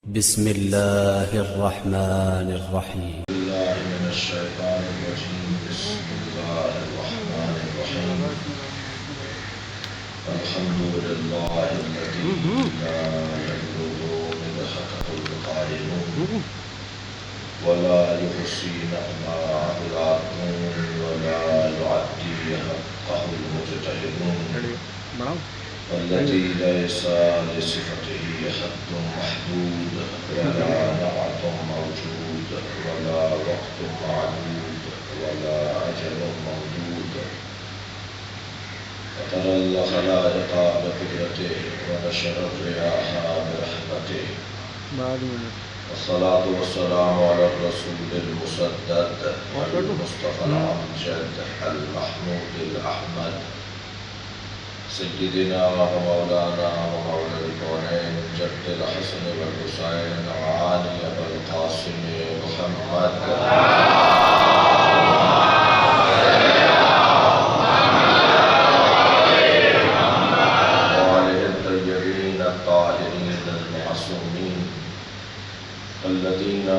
بسم الله الرحمن الرحيم. بالله من الشيطان الرجيم. بسم الله الرحمن الرحيم. الحمد لله الذي لا يبلغ مدحته القائلون ولا يحصي نعماءه العادون ولا يعدي حقه المجتهدون والذي ليس لصفته حد محدود ولا نعت موجود ولا وقت معدود ولا أجل ممدود وترى الخلائق بقدرته ونشر الرياح برحمته والصلاة والسلام على الرسول المسدد المصطفى الأمجد المحمود الأحمد سيدنا ومولانا ومولى الكونين جد الحسن والحسين وعاني أبا القاسم محمد وآله الطيبين الطاهرين المعصومين الذين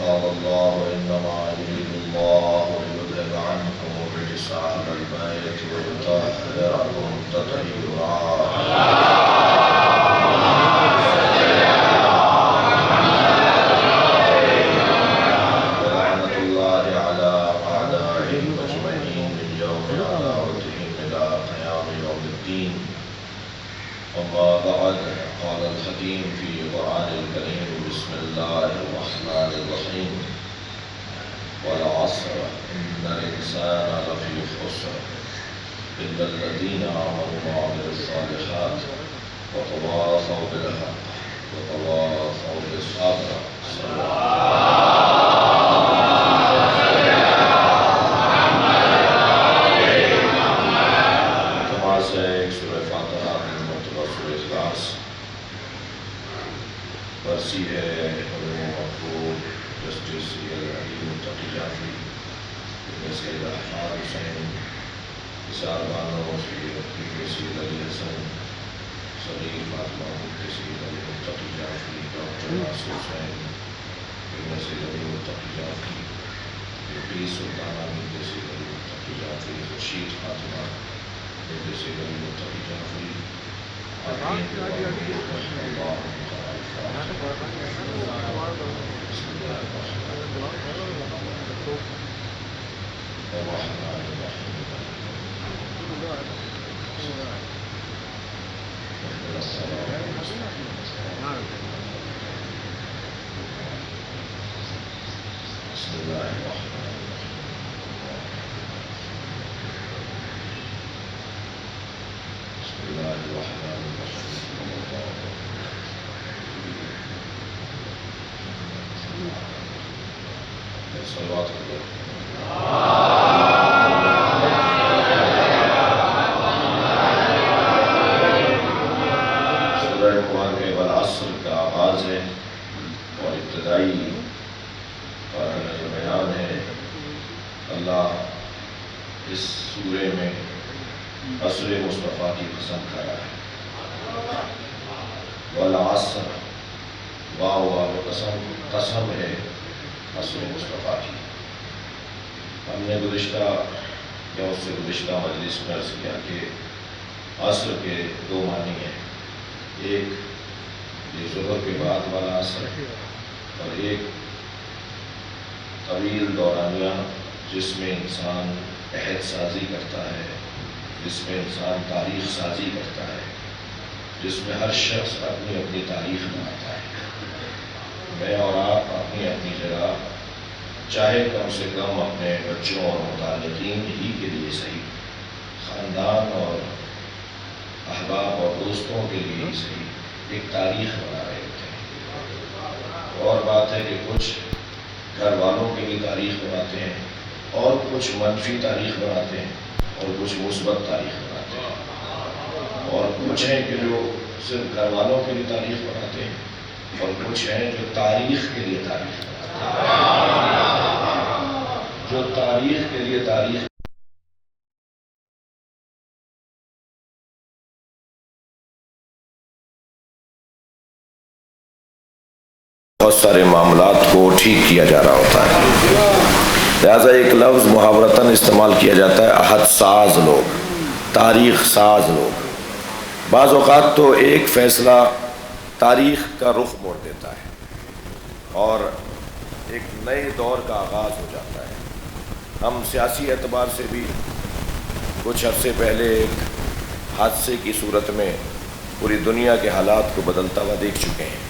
قال الله إنما يريد الله ليذهب عنكم الرجس أهل البيت ويطهركم تطهيرا. ولعنة الله على أعدائهم أجمعين من يوم عداوتهم إلى قيام يوم الدين. أما بعد قال الحكيم في القرآن الكريم بسم الله الرحمن الرحيم والعصر إن الإنسان لفي خسر إلا الذين آمنوا وعملوا الصالحات وتواصوا بالحق وتواصوا بالصبر. برسی ہے علوم مقبول جسٹس علی متقی جعفری ابن سید احمد حسین نثار بانو سید علی حسن صغیر فاطمہ سید علی متقی جعفری ڈاکٹر ناصر حسین ابن سید علی متقی جعفری یوپی سلطانہ بنت سید علی متقی جعفری خورشید فاطمہ بنت سید علی متقی جعفری صلوات کرو. سورہ قرآن کے والعصر کا آغاز ہے اور ابتدائی بیان ہے. اللہ اس سورے میں عصر مصطفیٰ کی قسم کھا رہا ہے. والعصر واو واو قسم ہے عصر مصطفیٰ کی. ہم نے گزشتہ یا اس سے گزشتہ مجلس میں عرض کیا کہ عصر کے دو معنی ہیں. ایک یہ ظہر کے بعد والا عصر اور ایک طویل دورانیہ جس میں انسان عہد سازی کرتا ہے، جس میں انسان تاریخ سازی کرتا ہے، جس میں ہر شخص اپنی اپنی تاریخ بناتا ہے. میں اور آپ اپنی اپنی جگہ چاہے کم سے کم اپنے بچوں اور متعلقین ہی کے لیے صحیح، خاندان اور احباب اور دوستوں کے لیے ہی صحیح ایک تاریخ بنا رہے ہوتے ہیں. اور بات ہے کہ کچھ گھر والوں کے لیے تاریخ بناتے ہیں اور کچھ منفی تاریخ بناتے ہیں اور کچھ مثبت تاریخ بناتے ہیں، اور کچھ ہیں کہ جو صرف گھر والوں کے لیے تاریخ بناتے ہیں اور کچھ ہیں جو تاریخ کے لیے تاریخ بناتے ہیں. جو تاریخ کے لیے تاریخ بہت سارے معاملات کو ٹھیک کیا جا رہا ہوتا ہے۔ لہٰذا ایک لفظ محاورتاً استعمال کیا جاتا ہے، عہد ساز لوگ، تاریخ ساز لوگ۔ بعض اوقات تو ایک فیصلہ تاریخ کا رخ موڑ دیتا ہے اور ایک نئے دور کا آغاز ہو جاتا ہے۔ ہم سیاسی اعتبار سے بھی کچھ عرصے پہلے ایک حادثے کی صورت میں پوری دنیا کے حالات کو بدلتا ہوا دیکھ چکے ہیں،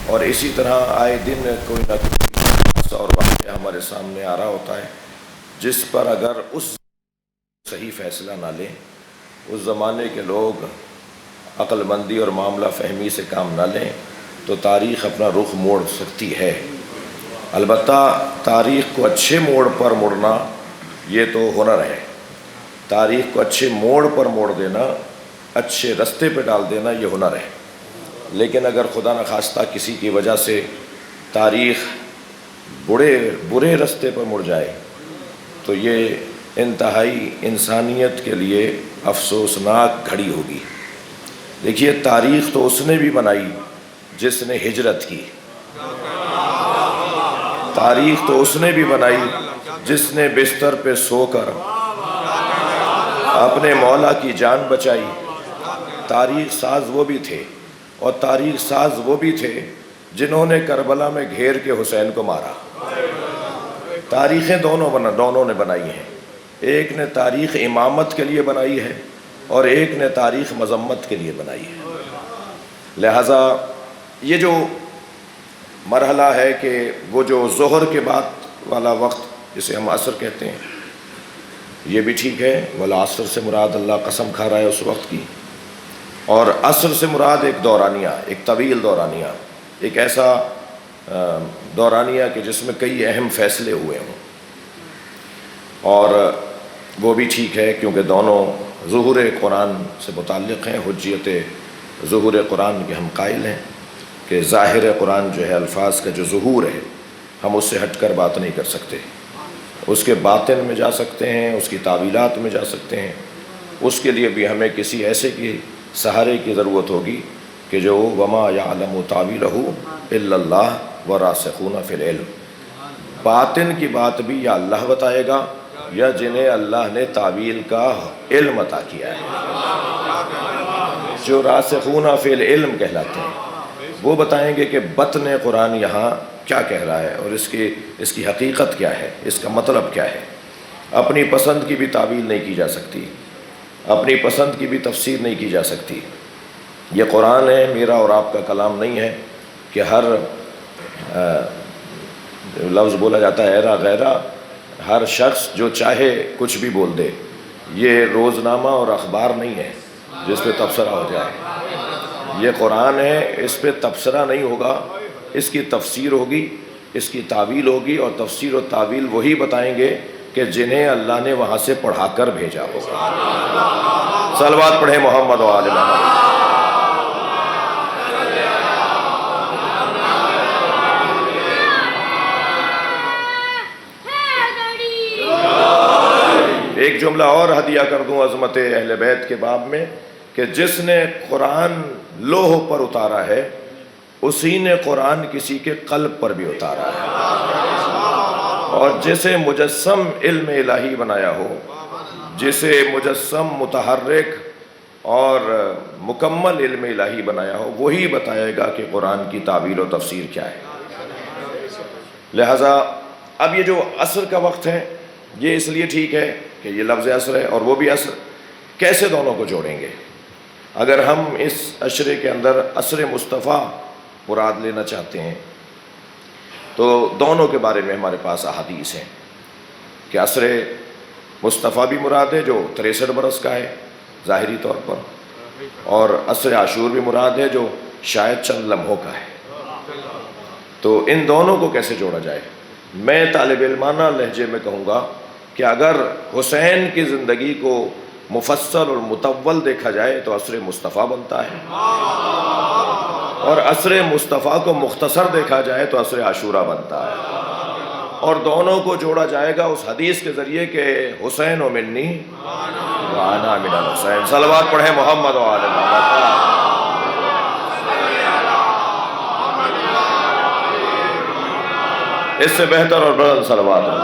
اور اسی طرح آئے دن کوئی نہ کوئی حادثہ اور واقعہ ہمارے سامنے آ رہا ہوتا ہے جس پر اگر اس صحیح فیصلہ نہ لیں، اس زمانے کے لوگ عقل مندی اور معاملہ فہمی سے کام نہ لیں تو تاریخ اپنا رخ موڑ سکتی ہے۔ البتہ تاریخ کو اچھے موڑ پر موڑنا یہ تو ہنر ہے، تاریخ کو اچھے موڑ پر موڑ دینا، اچھے رستے پہ ڈال دینا یہ ہنر ہے۔ لیکن اگر خدا نخواستہ کسی کی وجہ سے تاریخ برے رستے پر مڑ جائے تو یہ انتہائی انسانیت کے لیے افسوسناک گھڑی ہوگی۔ دیکھیے، تاریخ تو اس نے بھی بنائی جس نے ہجرت کی، تاریخ تو اس نے بھی بنائی جس نے بستر پہ سو کر اپنے مولا کی جان بچائی۔ تاریخ ساز وہ بھی تھے، اور تاریخ ساز وہ بھی تھے جنہوں نے کربلا میں گھیر کے حسین کو مارا۔ تاریخیں دونوں نے بنائی ہیں، ایک نے تاریخ امامت کے لیے بنائی ہے اور ایک نے تاریخ مذمت کے لیے بنائی ہے۔ لہٰذا یہ جو مرحلہ ہے کہ وہ جو ظہر کے بعد والا وقت جسے ہم عصر کہتے ہیں، یہ بھی ٹھیک ہے، والعصر سے مراد اللہ قسم کھا رہا ہے اس وقت کی، اور عصر سے مراد ایک دورانیہ، ایک طویل دورانیہ، ایک ایسا دورانیہ کہ جس میں کئی اہم فیصلے ہوئے ہوں، اور وہ بھی ٹھیک ہے کیونکہ دونوں ظہور قرآن سے متعلق ہیں۔ حجیت ظہور قرآن کے ہم قائل ہیں کہ ظاہر قرآن جو ہے، الفاظ کا جو ظہور ہے، ہم اس سے ہٹ کر بات نہیں کر سکتے، اس کے باطن میں جا سکتے ہیں، اس کی تعویلات میں جا سکتے ہیں۔ اس کے لیے بھی ہمیں کسی ایسے کی سہارے کی ضرورت ہوگی کہ جو وما یعلم تاویلہ الا اللہ والراسخون فی العلم، باطن کی بات بھی یا اللہ بتائے گا یا جنہیں اللہ نے تعویل کا علم عطا کیا ہے، جو راسخون فی العلم کہلاتے ہیں، وہ بتائیں گے کہ بطن قرآن یہاں کیا کہہ رہا ہے اور اس کی حقیقت کیا ہے، اس کا مطلب کیا ہے۔ اپنی پسند کی بھی تعویل نہیں کی جا سکتی، اپنی پسند کی بھی تفسیر نہیں کی جا سکتی۔ یہ قرآن ہے، میرا اور آپ کا کلام نہیں ہے کہ ہر لفظ بولا جاتا ہے ایرا غیرہ، ہر شخص جو چاہے کچھ بھی بول دے۔ یہ روزنامہ اور اخبار نہیں ہے جس پہ تبصرہ ہو جائے، یہ قرآن ہے، اس پہ تبصرہ نہیں ہوگا، اس کی تفسیر ہوگی، اس کی تعویل ہوگی، اور تفسیر و تعویل وہی بتائیں گے کہ جنہیں اللہ نے وہاں سے پڑھا کر بھیجا ہوگا۔ صلوات پڑھیں محمد و آل محمد۔ ایک جملہ اور ہدیہ کر دوں عظمت اہل بیت کے باب میں کہ جس نے قرآن لوح پر اتارا ہے اسی نے قرآن کسی کے قلب پر بھی اتارا ہے، اور جسے مجسم علم الہی بنایا ہو، جسے مجسم متحرک اور مکمل علم الہی بنایا ہو، وہی بتائے گا کہ قرآن کی تعبیر و تفسیر کیا ہے۔ لہٰذا اب یہ جو عصر کا وقت ہے یہ اس لیے ٹھیک ہے کہ یہ لفظ عصر ہے اور وہ بھی عصر، کیسے دونوں کو جوڑیں گے؟ اگر ہم اس عشرے کے اندر عصر مصطفیٰ مراد لینا چاہتے ہیں تو دونوں کے بارے میں ہمارے پاس احادیث ہیں کہ عصر مصطفیٰ بھی مراد ہے جو 63 برس کا ہے ظاہری طور پر، اور عصر عاشور بھی مراد ہے جو شاید چند لمحوں کا ہے۔ تو ان دونوں کو کیسے جوڑا جائے؟ میں طالب علمانہ لہجے میں کہوں گا کہ اگر حسین کی زندگی کو مفصل اور مطول دیکھا جائے تو عصر مصطفیٰ بنتا ہے، اور عصر مصطفیٰ کو مختصر دیکھا جائے تو عصر عاشورہ بنتا ہے، اور دونوں کو جوڑا جائے گا اس حدیث کے ذریعے کہ حسین و منی وانا من الحسین۔ صلوات پڑھیں محمد و آل محمد۔ اس سے بہتر اور بلند صلوات ہو۔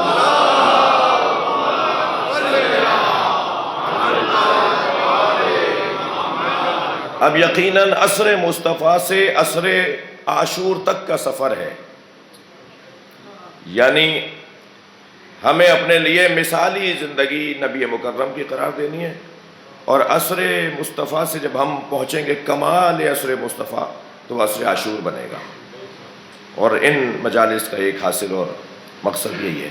اب یقیناً عصر مصطفیٰ سے عصر عاشور تک کا سفر ہے، یعنی ہمیں اپنے لیے مثالی زندگی نبی مکرم کی قرار دینی ہے، اور عصر مصطفیٰ سے جب ہم پہنچیں گے کمال عصر مصطفیٰ تو عصر عاشور بنے گا، اور ان مجالس کا ایک حاصل اور مقصد یہی ہے۔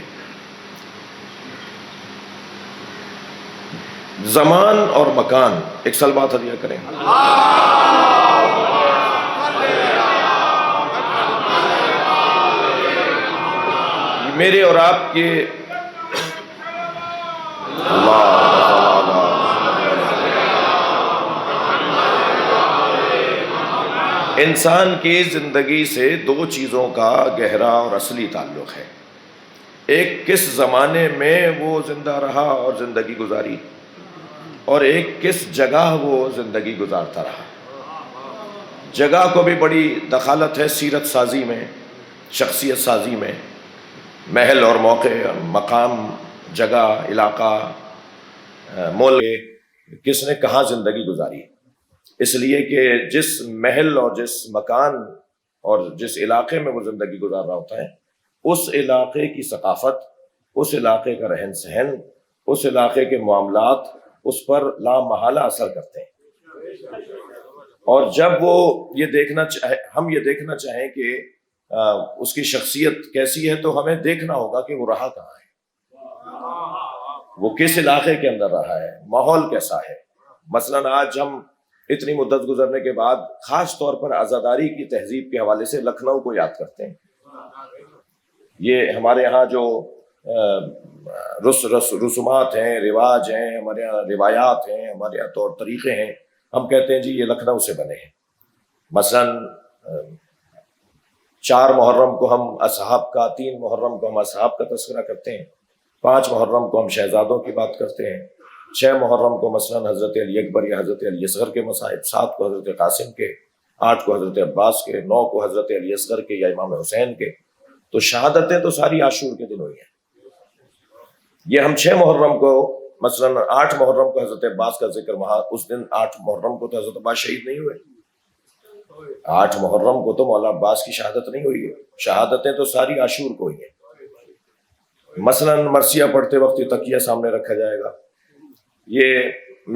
زمان اور مکان، ایک سلوات ہدیہ کریں۔ میرے اور آپ کے انسان کی زندگی سے دو چیزوں کا گہرا اور اصلی تعلق ہے۔ ایک کس زمانے میں وہ زندہ رہا اور زندگی گزاری، اور ایک کس جگہ وہ زندگی گزارتا رہا۔ جگہ کو بھی بڑی دخالت ہے سیرت سازی میں، شخصیت سازی میں، محل اور موقع، مقام، جگہ، علاقہ، ملک، کس نے کہاں زندگی گزاری، اس لیے کہ جس محل اور جس مکان اور جس علاقے میں وہ زندگی گزار رہا ہوتا ہے، اس علاقے کی ثقافت، اس علاقے کا رہن سہن، اس علاقے کے معاملات اس پر لامحالہ اثر کرتے ہیں۔ اور جب وہ ہم یہ دیکھنا چاہیں کہ اس کی شخصیت کیسی ہے، تو ہمیں دیکھنا ہوگا کہ وہ رہا کہاں ہے، وہ کس علاقے کے اندر رہا ہے، ماحول کیسا ہے۔ مثلاً آج ہم اتنی مدت گزرنے کے بعد خاص طور پر عزاداری کی تہذیب کے حوالے سے لکھنؤ کو یاد کرتے ہیں۔ یہ ہمارے ہاں جو رسومات ہیں، رواج ہیں، ہمارے یہاں روایات ہیں، ہمارے یہاں طور طریقے ہیں، ہم کہتے ہیں جی یہ لکھنؤ سے بنے ہیں۔ مثلاً 4 محرم کو ہم اصحاب کا، 3 محرم کو ہم اصحاب کا تذکرہ کرتے ہیں، 5 محرم کو ہم شہزادوں کی بات کرتے ہیں، 6 محرم کو مثلاً حضرت علی اکبر یا حضرت علی اصغر کے مصائب، 7 کو حضرت قاسم کے، 8 کو حضرت عباس کے، 9 کو حضرت علی اصغر کے یا امام حسین کے۔ تو شہادتیں تو ساری عاشور کے دن ہوئی ہیں۔ یہ ہم 6 محرم کو مثلاً 8 محرم کو حضرت عباس کا ذکر، وہاں اس دن 8 محرم کو تو حضرت عباس شہید نہیں ہوئے، 8 محرم کو تو مولا عباس کی شہادت نہیں ہوئی ہے، شہادتیں تو ساری عاشور کو ہوئی ہیں۔ مثلاً مرثیہ پڑھتے وقت یہ تکیہ سامنے رکھا جائے گا، یہ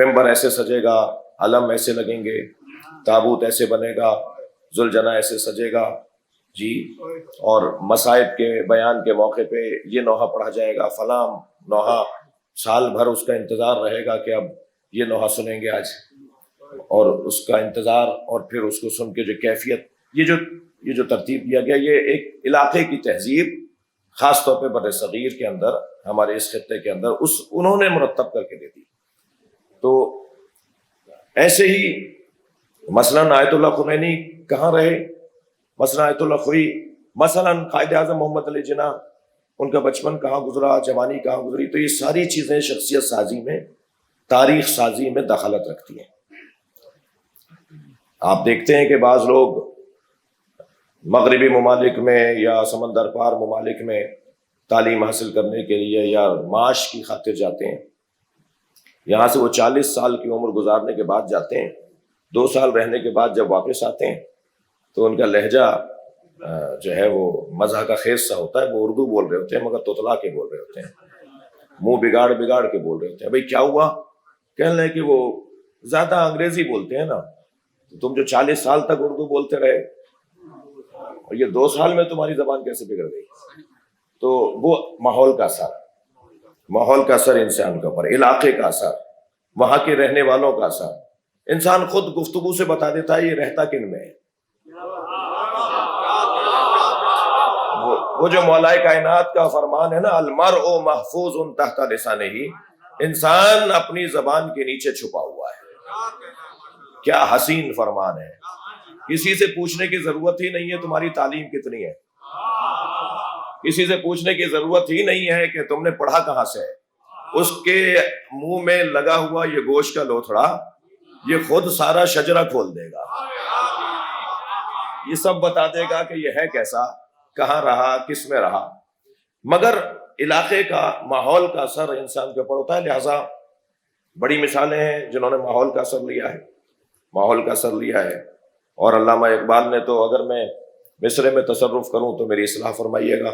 ممبر ایسے سجے گا، علم ایسے لگیں گے، تابوت ایسے بنے گا، ذوالجناح ایسے سجے گا جی، اور مصائب کے بیان کے موقع پہ یہ نوحہ پڑھا جائے گا، فلاں نوحہ، سال بھر اس کا انتظار رہے گا کہ اب یہ نوحہ سنیں گے آج، اور اس کا انتظار، اور پھر اس کو سن کے جو کیفیت، یہ جو ترتیب دیا گیا، یہ ایک علاقے کی تہذیب خاص طور پہ بر صغیر کے اندر، ہمارے اس خطے کے اندر انہوں نے مرتب کر کے دے دی۔ تو ایسے ہی مثلاً آیت اللہ خمینی کہاں رہے، مثلاً آیت اللہ خوئی، مثلاً قائد اعظم محمد علی جناح، ان کا بچپن کہاں گزرا، جوانی کہاں گزری، تو یہ ساری چیزیں شخصیت سازی میں، تاریخ سازی میں دخالت رکھتی ہیں۔ آپ دیکھتے ہیں کہ بعض لوگ مغربی ممالک میں یا سمندر پار ممالک میں تعلیم حاصل کرنے کے لیے یا معاش کی خاطر جاتے ہیں، یہاں سے وہ 40 سال کی عمر گزارنے کے بعد جاتے ہیں، 2 سال رہنے کے بعد جب واپس آتے ہیں تو ان کا لہجہ جو ہے وہ مزاح کا خیز سا ہوتا ہے، وہ اردو بول رہے ہوتے ہیں مگر توتلا کے بول رہے ہوتے ہیں، منہ بگاڑ بگاڑ کے بول رہے ہوتے ہیں۔ بھئی کیا ہوا؟ کہنے لگے کہ وہ زیادہ انگریزی بولتے ہیں نا، تم جو 40 سال تک اردو بولتے رہے اور یہ 2 سال میں تمہاری زبان کیسے بگڑ گئی؟ تو وہ ماحول کا اثر انسان کے اوپر، علاقے کا اثر، وہاں کے رہنے والوں کا اثر، انسان خود گفتگو سے بتا دیتا ہے یہ رہتا کن میں ہے۔ وہ جو مولا کائنات کا فرمان ہے نا، المرء محفوظ تحت لسانہ، انسان اپنی زبان کے نیچے چھپا ہوا ہے۔ کیا حسین فرمان ہے، کسی سے پوچھنے کی ضرورت ہی نہیں ہے تمہاری تعلیم کتنی ہے، کسی سے پوچھنے کی ضرورت ہی نہیں ہے کہ تم نے پڑھا کہاں سے ہے، اس کے منہ میں لگا ہوا یہ گوشت کا لوتھڑا یہ خود سارا شجرہ کھول دے گا، یہ سب بتا دے گا کہ یہ ہے کیسا، کہاں رہا، کس میں رہا۔ مگر علاقے کا ماحول کا اثر انسان کے اوپر ہوتا ہے. لہٰذا بڑی مثالیں ہیں جنہوں نے ماحول کا اثر لیا ہے. اور علامہ اقبال نے تو، اگر میں مصرے میں تصرف کروں تو میری اصلاح فرمائیے گا،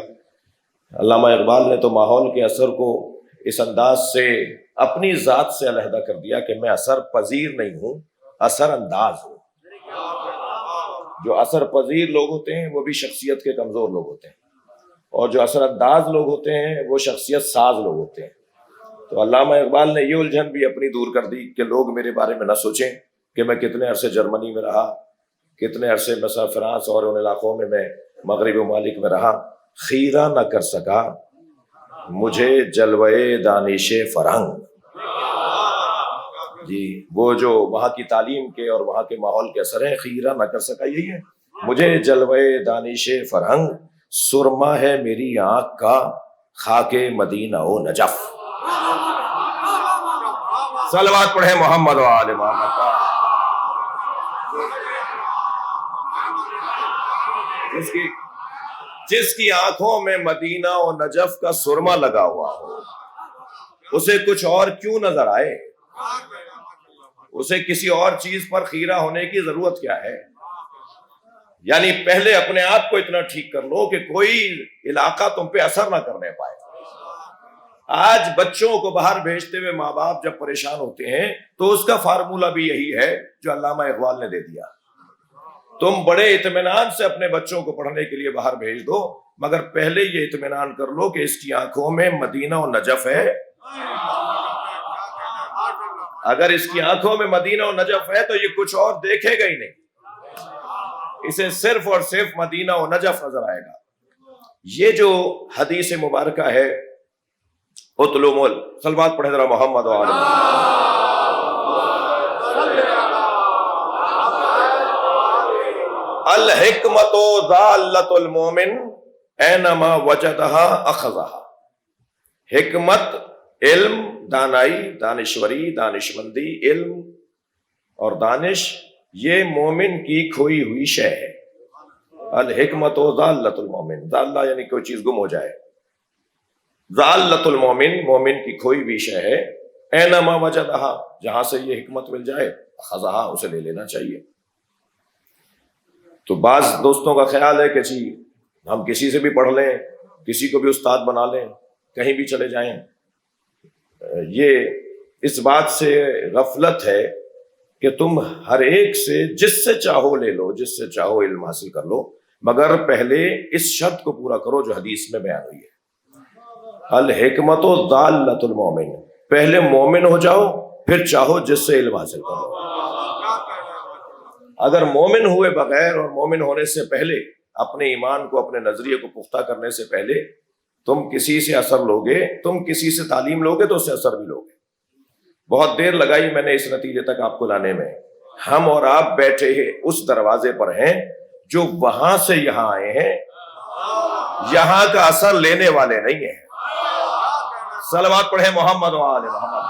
علامہ اقبال نے تو ماحول کے اثر کو اس انداز سے اپنی ذات سے علیحدہ کر دیا کہ میں اثر پذیر نہیں ہوں، اثر انداز ہوں. جو اثر پذیر لوگ ہوتے ہیں وہ بھی شخصیت کے کمزور لوگ ہوتے ہیں، اور جو اثر انداز لوگ ہوتے ہیں وہ شخصیت ساز لوگ ہوتے ہیں. تو علامہ اقبال نے یہ الجھن بھی اپنی دور کر دی کہ لوگ میرے بارے میں نہ سوچیں کہ میں کتنے عرصے جرمنی میں رہا، کتنے عرصے مثلا فرانس اور ان علاقوں میں مغربی ممالک میں رہا، خیرہ نہ کر سکا مجھے جلوے دانش فرہنگ. جی وہ جو وہاں کی تعلیم کے اور وہاں کے ماحول کے اثر ہیں، خیرہ نہ کر سکا یہی ہے. مجھے جلوے دانش فرہنگ سرما ہے میری آنکھ کا خاک مدینہ و نجف. صلوات پڑھیں محمد و آل محمد. جس کی آنکھوں میں مدینہ و نجف کا سرما لگا ہوا ہو، اسے کچھ اور کیوں نظر آئے؟ اسے کسی اور چیز پر خیرہ ہونے کی ضرورت کیا ہے؟ یعنی پہلے اپنے آپ کو اتنا ٹھیک کر لو کہ کوئی علاقہ تم پہ اثر نہ کرنے پائے. آج بچوں کو باہر بھیجتے ہوئے ماں باپ جب پریشان ہوتے ہیں تو اس کا فارمولہ بھی یہی ہے جو علامہ اقبال نے دے دیا. تم بڑے اطمینان سے اپنے بچوں کو پڑھنے کے لیے باہر بھیج دو، مگر پہلے یہ اطمینان کر لو کہ اس کی آنکھوں میں مدینہ و نجف ہے. اگر اس کی آنکھوں میں مدینہ و نجف ہے تو یہ کچھ اور دیکھے گا ہی نہیں، اسے صرف اور صرف مدینہ و نجف نظر آئے گا. یہ جو حدیث مبارکہ ہے، اتلو مول صلوات پڑھے ذرا محمد و آل الحکمت ضالۃ المومن اینما وجدہا اخذہا. حکمت، علم، دانائی، دانشوری، دانشمندی، علم اور دانش یہ مومن کی کھوئی ہوئی شے ہے. الحکمت ضالۃ المومن، ضالہ یعنی کوئی چیز گم ہو جائے، ضالۃ المومن مومن کی کھوئی ہوئی شے ہے. اینما وجدہا جہاں سے یہ حکمت مل جائے اخذہا اسے لے لینا چاہیے. تو بعض دوستوں کا خیال ہے کہ جی ہم کسی سے بھی پڑھ لیں، کسی کو بھی استاد بنا لیں، کہیں بھی چلے جائیں. یہ اس بات سے غفلت ہے کہ تم ہر ایک سے جس سے چاہو لے لو، جس سے چاہو علم حاصل کر لو، مگر پہلے اس شرط کو پورا کرو جو حدیث میں بیان ہوئی ہے. الحکمت ضالۃ المومن، پہلے مومن ہو جاؤ پھر چاہو جس سے علم حاصل کرو. اگر مومن ہوئے بغیر اور مومن ہونے سے پہلے اپنے ایمان کو، اپنے نظریے کو پختہ کرنے سے پہلے تم کسی سے اثر لوگے، تم کسی سے تعلیم لوگے تو اس سے اثر بھی لوگے. بہت دیر لگائی میں نے اس نتیجے تک آپ کو لانے میں. ہم اور آپ بیٹھے اس دروازے پر ہیں جو وہاں سے یہاں آئے ہیں، یہاں کا اثر لینے والے نہیں ہیں. صلوات پڑھیں محمد و آل محمد.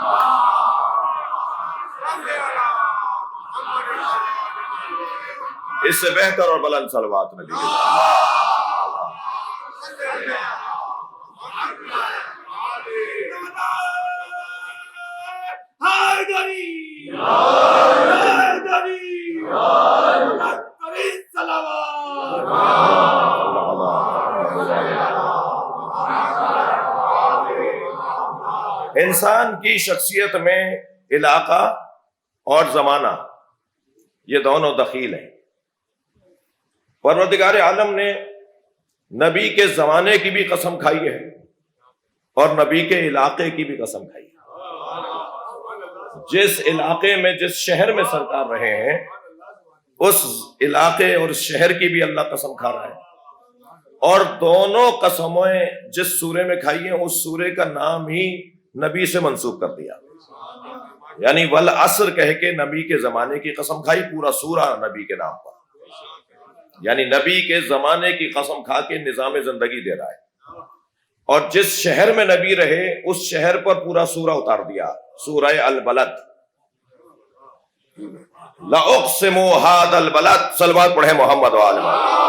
اس سے بہتر اور بلند صلوات میں دیجیے. انسان کی شخصیت میں علاقہ اور زمانہ یہ دونوں دخیل ہیں. پروردگار عالم نے نبی کے زمانے کی بھی قسم کھائی ہے اور نبی کے علاقے کی بھی قسم کھائی ہے. جس علاقے میں، جس شہر میں سرکار رہے ہیں، اس علاقے اور شہر کی بھی اللہ قسم کھا رہا ہے. اور دونوں قسمیں جس سورے میں کھائی ہیں اس سورے کا نام ہی نبی سے منسوب کر دیا. یعنی والعصر کہہ کے نبی کے زمانے کی قسم کھائی، پورا سورہ نبی کے نام پر. یعنی نبی کے زمانے کی قسم کھا کے نظام زندگی دے رہا ہے. اور جس شہر میں نبی رہے اس شہر پر پورا سورہ اتار دیا، سورہ البلد. لَأُقْسِمُ هَذَا الْبَلَدِ. صلوات پڑھیں محمد و آل محمد.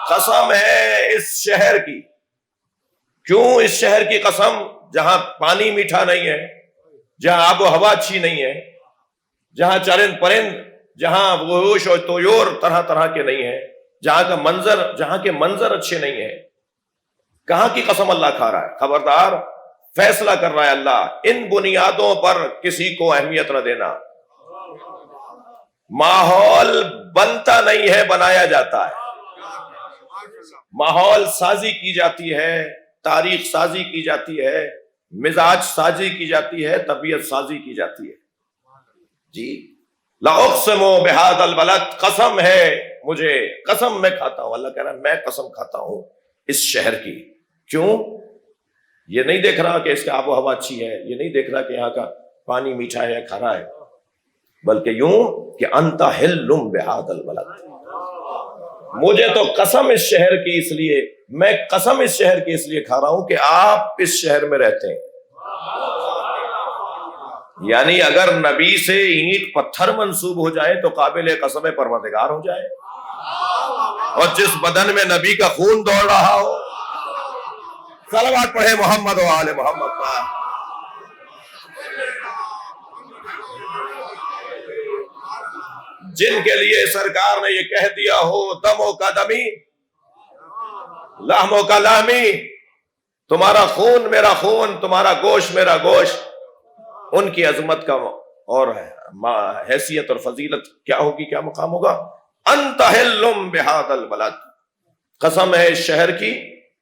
قسم ہے اس شہر کی. کیوں اس شہر کی قسم؟ جہاں پانی میٹھا نہیں ہے، جہاں آب و ہوا اچھی نہیں ہے، جہاں چرند پرند، جہاں وحوش اور طیور طرح طرح کے نہیں ہیں، جہاں کے منظر اچھے نہیں ہیں. کہاں کی قسم اللہ کھا رہا ہے؟ خبردار، فیصلہ کر رہا ہے اللہ، ان بنیادوں پر کسی کو اہمیت نہ دینا. ماحول بنتا نہیں ہے، بنایا جاتا ہے. ماحول سازی کی جاتی ہے، تاریخ سازی کی جاتی ہے، مزاج سازی کی جاتی ہے، طبیعت سازی کی جاتی ہے. جی لَأُقْسِمُ بِهَذَا الْبَلَدِ، قسم ہے مجھے، قسم میں کھاتا ہوں. اللہ کہہ رہا ہے میں قسم کھاتا ہوں اس شہر کی. کیوں؟ یہ نہیں دیکھ رہا کہ اس کی آب و ہوا اچھی ہے، یہ نہیں دیکھ رہا کہ یہاں کا پانی میٹھا ہے یا کھارا ہے، بلکہ یوں کہ انت حلم بہذا البلد. مجھے تو قسم اس شہر کی اس لیے، میں قسم اس شہر کی اس لیے کھا رہا ہوں کہ آپ اس شہر میں رہتے ہیں. یعنی اگر نبی سے اینٹ پتھر منسوب ہو جائے تو قابل قسم پروردگار ہو جائے، اور جس بدن میں نبی کا خون دوڑ رہا ہو. صلوات پڑھے محمد و آل محمد پر. جن کے لیے سرکار نے یہ کہہ دیا ہو دموں کا دمی لحموں کا لحمی، تمہارا خون میرا خون، تمہارا گوشت میرا گوشت، ان کی عظمت کا اور حیثیت اور فضیلت کیا ہوگی، کیا مقام ہوگا. انت حلم بہذا البلد، قسم ہے اس شہر کی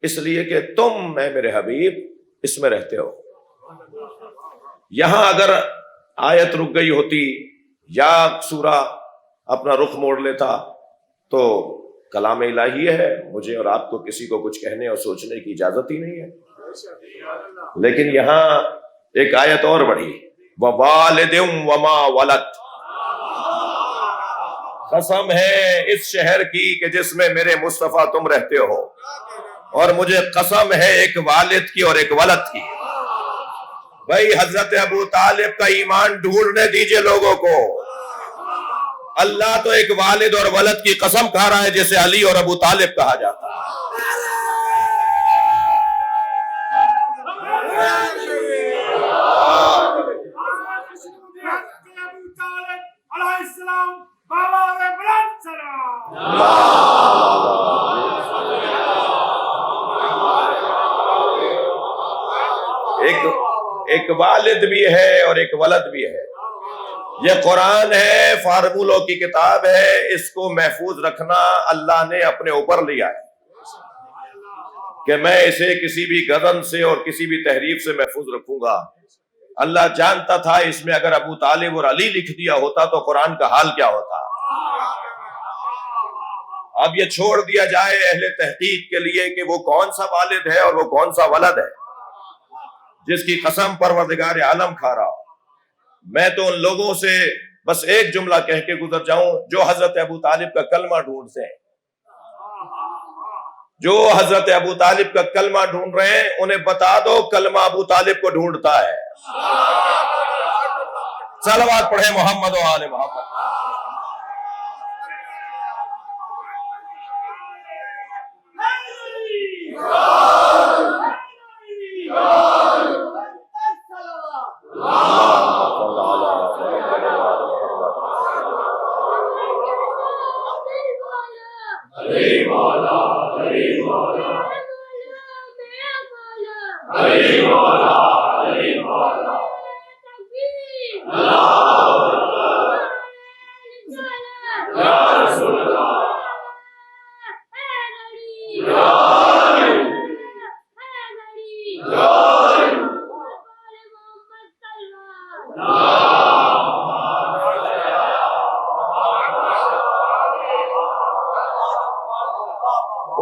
اس لیے کہ تم اے میرے حبیب اس میں رہتے ہو. یہاں اگر آیت رک گئی ہوتی یا سورہ اپنا رخ موڑ لیتا تو کلام الہی ہے، مجھے اور آپ کو کسی کو کچھ کہنے اور سوچنے کی اجازت ہی نہیں ہے. لیکن یہاں ایک آیت اور بڑھی، وَوَالِدٍ وَمَا وَلَدَ، قسم ہے اس شہر کی کہ جس میں میرے مصطفیٰ تم رہتے ہو، اور مجھے قسم ہے ایک والد کی اور ایک ولد کی. بھائی حضرت ابو طالب کا ایمان ڈھونڈنے دیجئے لوگوں کو. اللہ تو ایک والد اور ولد کی قسم کھا رہا ہے جسے علی اور ابو طالب کہا جاتا ہے. ایک والد بھی ہے اور ایک ولد بھی ہے. یہ قرآن ہے، فارمولوں کی کتاب ہے، اس کو محفوظ رکھنا اللہ نے اپنے اوپر لیا ہے کہ میں اسے کسی بھی غضب سے اور کسی بھی تحریف سے محفوظ رکھوں گا. اللہ جانتا تھا اس میں اگر ابو طالب اور علی لکھ دیا ہوتا تو قرآن کا حال کیا ہوتا. اب یہ چھوڑ دیا جائے اہل تحقیق کے لیے کہ وہ کون سا والد ہے اور وہ کون سا ولد ہے جس کی قسم پروردگار عالم کھا رہا ہو. میں تو ان لوگوں سے بس ایک جملہ کہہ کے گزر جاؤں جو حضرت ابو طالب کا کلمہ ڈھونڈتے ہیں، جو حضرت ابو طالب کا کلمہ ڈھونڈ رہے ہیں انہیں بتا دو کلمہ ابو طالب کو ڈھونڈتا ہے. صلوات پڑھے محمد و آل محمد.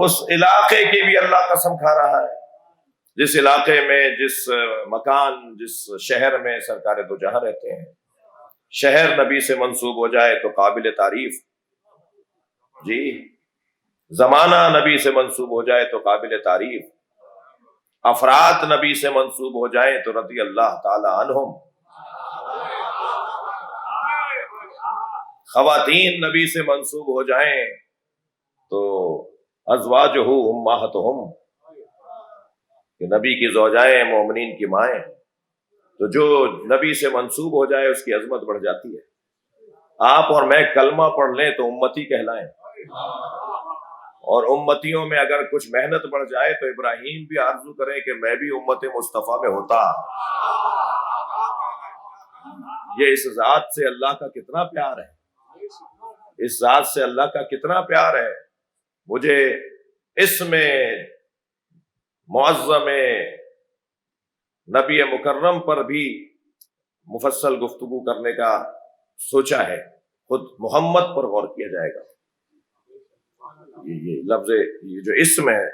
اس علاقے کی بھی اللہ قسم کھا رہا ہے جس علاقے میں، جس مکان، جس شہر میں سرکار دو جہاں رہتے ہیں. شہر نبی سے منسوب ہو جائے تو قابل تعریف، جی زمانہ نبی سے منسوب ہو جائے تو قابل تعریف، افراد نبی سے منسوب ہو جائیں تو رضی اللہ تعالی عنہم، خواتین نبی سے منسوب ہو جائیں تو ازواجہ امہاتہم، کہ نبی کی زوجائیں مومنین کی مائیں، تو جو نبی سے منسوب ہو جائے اس کی عظمت بڑھ جاتی ہے۔ آپ اور میں کلمہ پڑھ لیں تو امتی کہلائیں، اور امتیوں میں اگر کچھ محنت بڑھ جائے تو ابراہیم بھی آرزو کرے کہ میں بھی امت مصطفیٰ میں ہوتا۔ یہ اس ذات سے اللہ کا کتنا پیار ہے، اس ذات سے اللہ کا کتنا پیار ہے۔ مجھے اس میں معظم نبی مکرم پر بھی مفصل گفتگو کرنے کا سوچا ہے، خود محمد پر غور کیا جائے گا۔ یہ لفظ، یہ جو اسم ہے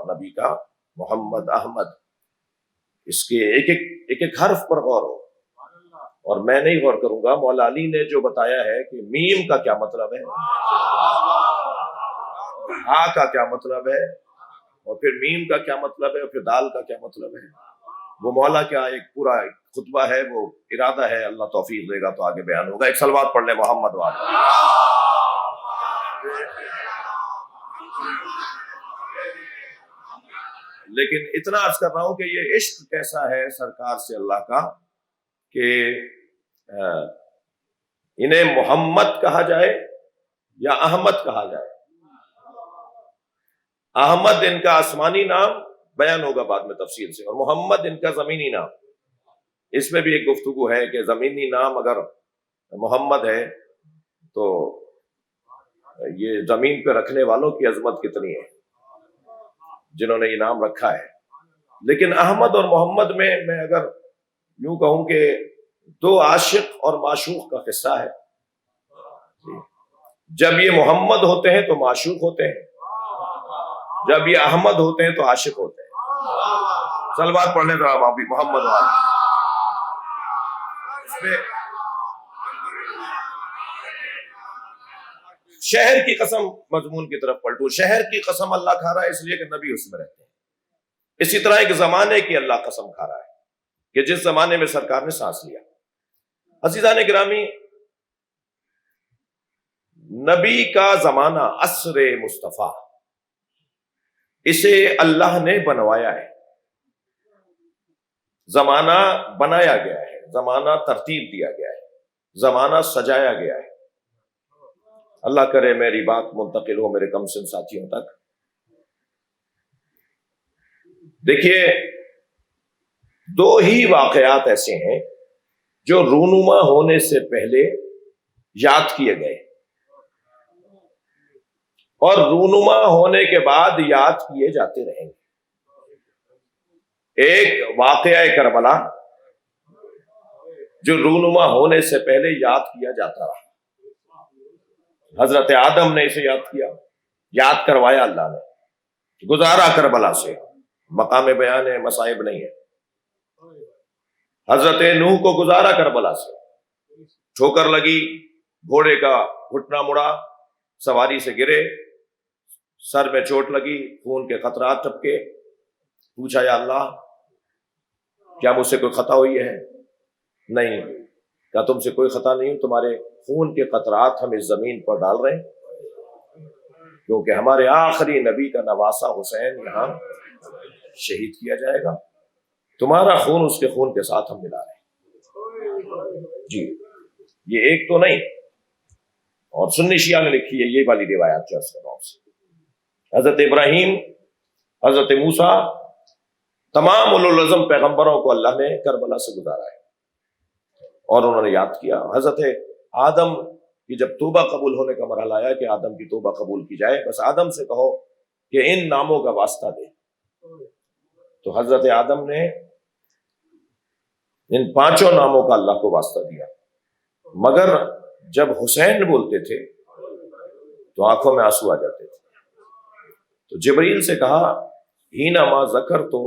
نبی کا محمد احمد، اس کے ایک ایک حرف پر غور ہو، اور میں نہیں غور کروں گا، مولا علی نے جو بتایا ہے کہ میم کا کیا مطلب ہے، ہا کا کیا مطلب ہے، اور پھر میم کا کیا مطلب ہے، اور پھر دال کا کیا مطلب ہے، وہ مولا کیا ایک پورا خطبہ ہے، وہ ارادہ ہے، اللہ توفیق دے گا تو آگے بیان ہوگا۔ ایک صلوات پڑھ لیں محمد والے۔ لیکن اتنا عرض کر رہا ہوں کہ یہ عشق کیسا ہے سرکار سے اللہ کا کہ انہیں محمد کہا جائے یا احمد کہا جائے۔ احمد ان کا آسمانی نام، بیان ہوگا بعد میں تفصیل سے، اور محمد ان کا زمینی نام۔ اس میں بھی ایک گفتگو ہے کہ زمینی نام اگر محمد ہے تو یہ زمین پہ رکھنے والوں کی عظمت کتنی ہے جنہوں نے یہ نام رکھا ہے۔ لیکن احمد اور محمد میں اگر یوں کہوں کہ دو عاشق اور معشوق کا قصہ ہے۔ جب یہ محمد ہوتے ہیں تو معشوق ہوتے ہیں، جب یہ احمد ہوتے ہیں تو عاشق ہوتے ہیں۔ صلوات پڑھنے تو آپ بھی محمد والے۔ شہر کی قسم مضمون کی طرف پلٹو، شہر کی قسم اللہ کھا رہا ہے اس لیے کہ نبی اس میں رہتے ہیں۔ اسی طرح ایک زمانے کی اللہ قسم کھا رہا ہے کہ جس زمانے میں سرکار نے سانس لیا۔ عزیزان گرامی، نبی کا زمانہ عصر مصطفیٰ، اسے اللہ نے بنوایا ہے، زمانہ بنایا گیا ہے، زمانہ ترتیب دیا گیا ہے، زمانہ سجایا گیا ہے۔ اللہ کرے میری بات منتقل ہو میرے کم سن ساتھیوں تک۔ دیکھیے، دو ہی واقعات ایسے ہیں جو رونما ہونے سے پہلے یاد کیے گئے اور رونما ہونے کے بعد یاد کیے جاتے رہیں گے۔ ایک واقعہ کربلا جو رونما ہونے سے پہلے یاد کیا جاتا رہا، حضرت آدم نے اسے یاد کیا، یاد کروایا اللہ نے، گزارا کربلا سے، مقام بیان ہے، مصائب نہیں ہے۔ حضرت نوح کو گزارا کربلا سے، ٹھوکر لگی، گھوڑے کا گھٹنا مڑا، سواری سے گرے، سر میں چوٹ لگی، خون کے قطرات ٹپکے، پوچھا یا اللہ کیا مجھ سے کوئی خطا ہوئی ہے؟ نہیں۔ کیا تم سے کوئی خطا نہیں، تمہارے خون کے قطرات ہم اس زمین پر ڈال رہے ہیں کیونکہ ہمارے آخری نبی کا نواسہ حسین یہاں شہید کیا جائے گا، تمہارا خون اس کے خون کے ساتھ ہم ملا رہے ہیں۔ جی، یہ ایک تو نہیں، اور سنی شیعہ نے لکھی ہے یہ والی روایات جو سے حضرت ابراہیم، حضرت موسیٰ، تمام اولو العزم پیغمبروں کو اللہ نے کربلا سے گزارا ہے اور انہوں نے یاد کیا۔ حضرت آدم کی جب توبہ قبول ہونے کا مرحلہ آیا کہ آدم کی توبہ قبول کی جائے، بس آدم سے کہو کہ ان ناموں کا واسطہ دے، تو حضرت آدم نے ان 5 ناموں کا اللہ کو واسطہ دیا، مگر جب حسین بولتے تھے تو آنکھوں میں آنسو آ جاتے تھے۔ تو جبریل سے کہا ہینا ما ذکر تو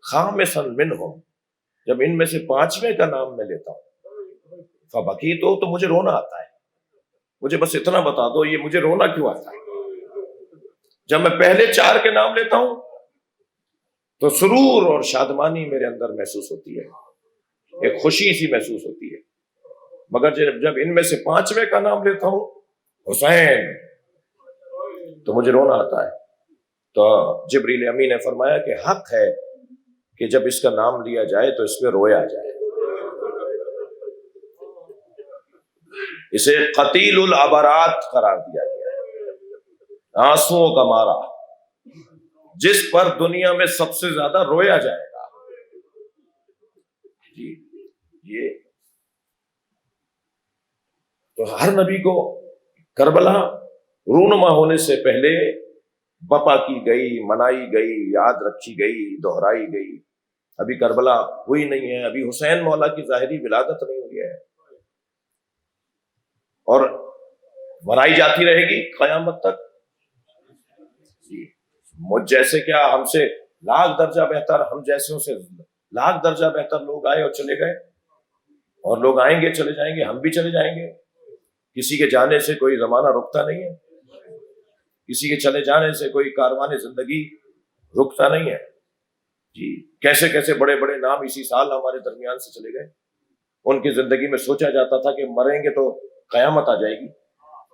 خامسا منہم، جب ان میں سے 5ویں کا نام میں لیتا ہوں فبکی تو مجھے رونا آتا ہے، مجھے بس اتنا بتا دو یہ مجھے رونا کیوں آتا ہے؟ جب میں پہلے 4 کے نام لیتا ہوں تو سرور اور شادمانی میرے اندر محسوس ہوتی ہے، ایک خوشی سی محسوس ہوتی ہے، مگر جب ان میں سے 5ویں کا نام لیتا ہوں حسین تو مجھے رونا آتا ہے۔ تو جبریل امی نے فرمایا کہ حق ہے کہ جب اس کا نام لیا جائے تو اس میں رویا جائے. اسے قتیل العبرات قرار دیا گیا ہے، آنسوؤں کا مارا، جس پر دنیا میں سب سے زیادہ رویا جائے گا. جی یہ تو ہر نبی کو کربلا رونما ہونے سے پہلے بپا کی گئی، منائی گئی، یاد رکھی گئی، دہرائی گئی. ابھی کربلا ہوئی نہیں ہے، ابھی حسین مولا کی ظاہری ولادت نہیں ہوئی ہے، اور منائی جاتی رہے گی قیامت تک. جی مجھ جیسے کیا ہم سے لاکھ درجہ بہتر، ہم جیسوں سے لاکھ درجہ بہتر لوگ آئے اور چلے گئے، اور لوگ آئیں گے چلے جائیں گے، ہم بھی چلے جائیں گے. کسی کے جانے سے کوئی زمانہ رکتا نہیں ہے، کسی کے چلے جانے سے کوئی کاروان زندگی رکتا نہیں ہے. جی کیسے کیسے بڑے بڑے نام اسی سال ہمارے درمیان سے چلے گئے. ان کی زندگی میں سوچا جاتا تھا کہ مریں گے تو قیامت آ جائے گی،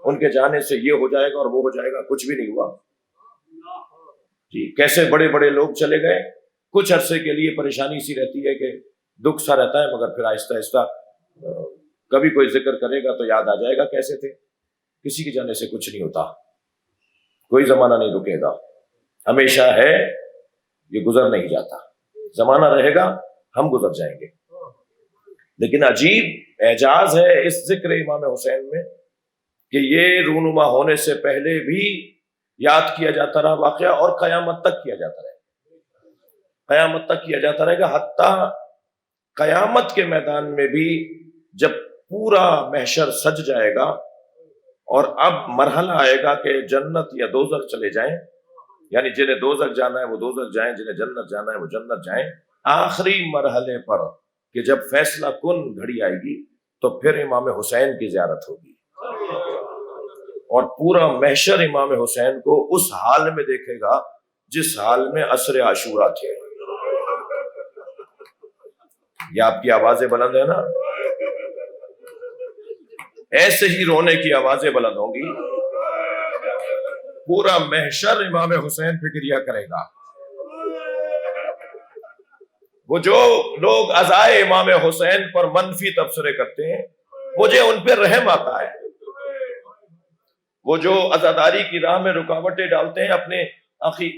ان کے جانے سے یہ ہو جائے گا اور وہ ہو جائے گا، کچھ بھی نہیں ہوا. جی کیسے بڑے بڑے لوگ چلے گئے. کچھ عرصے کے لیے پریشانی سی رہتی ہے کہ دکھ سا رہتا ہے، مگر پھر آہستہ آہستہ کبھی کوئی ذکر کرے گا تو یاد آ جائے گا کیسے تھے. کسی کے جانے سے کچھ نہیں ہوتا، کوئی زمانہ نہیں رکے گا، ہمیشہ ہے، یہ گزر نہیں جاتا. زمانہ رہے گا، ہم گزر جائیں گے. لیکن عجیب اعجاز ہے اس ذکر امام حسین میں کہ یہ رونما ہونے سے پہلے بھی یاد کیا جاتا رہا واقعہ، اور قیامت تک کیا جاتا رہے گا، قیامت تک کیا جاتا رہے گا. حتیٰ قیامت کے میدان میں بھی جب پورا محشر سج جائے گا اور اب مرحلہ آئے گا کہ جنت یا دوزخ چلے جائیں، یعنی جنہیں دوزخ جانا ہے وہ دوزخ جائیں، جنہیں جنت جانا ہے وہ جنت جائیں. آخری مرحلے پر کہ جب فیصلہ کن گھڑی آئے گی تو پھر امام حسین کی زیارت ہوگی، اور پورا محشر امام حسین کو اس حال میں دیکھے گا جس حال میں عصر عاشورہ تھے. یہ آپ کی آوازیں بلند ہیں نا، ایسے ہی رونے کی آوازیں بلند ہوں گی. پورا محشر امام حسین فکریہ کرے گا. وہ جو لوگ عزائے امام حسین پر منفی تبصرے کرتے ہیں، مجھے ان پہ رحم آتا ہے. وہ جو عزاداری کی راہ میں رکاوٹیں ڈالتے ہیں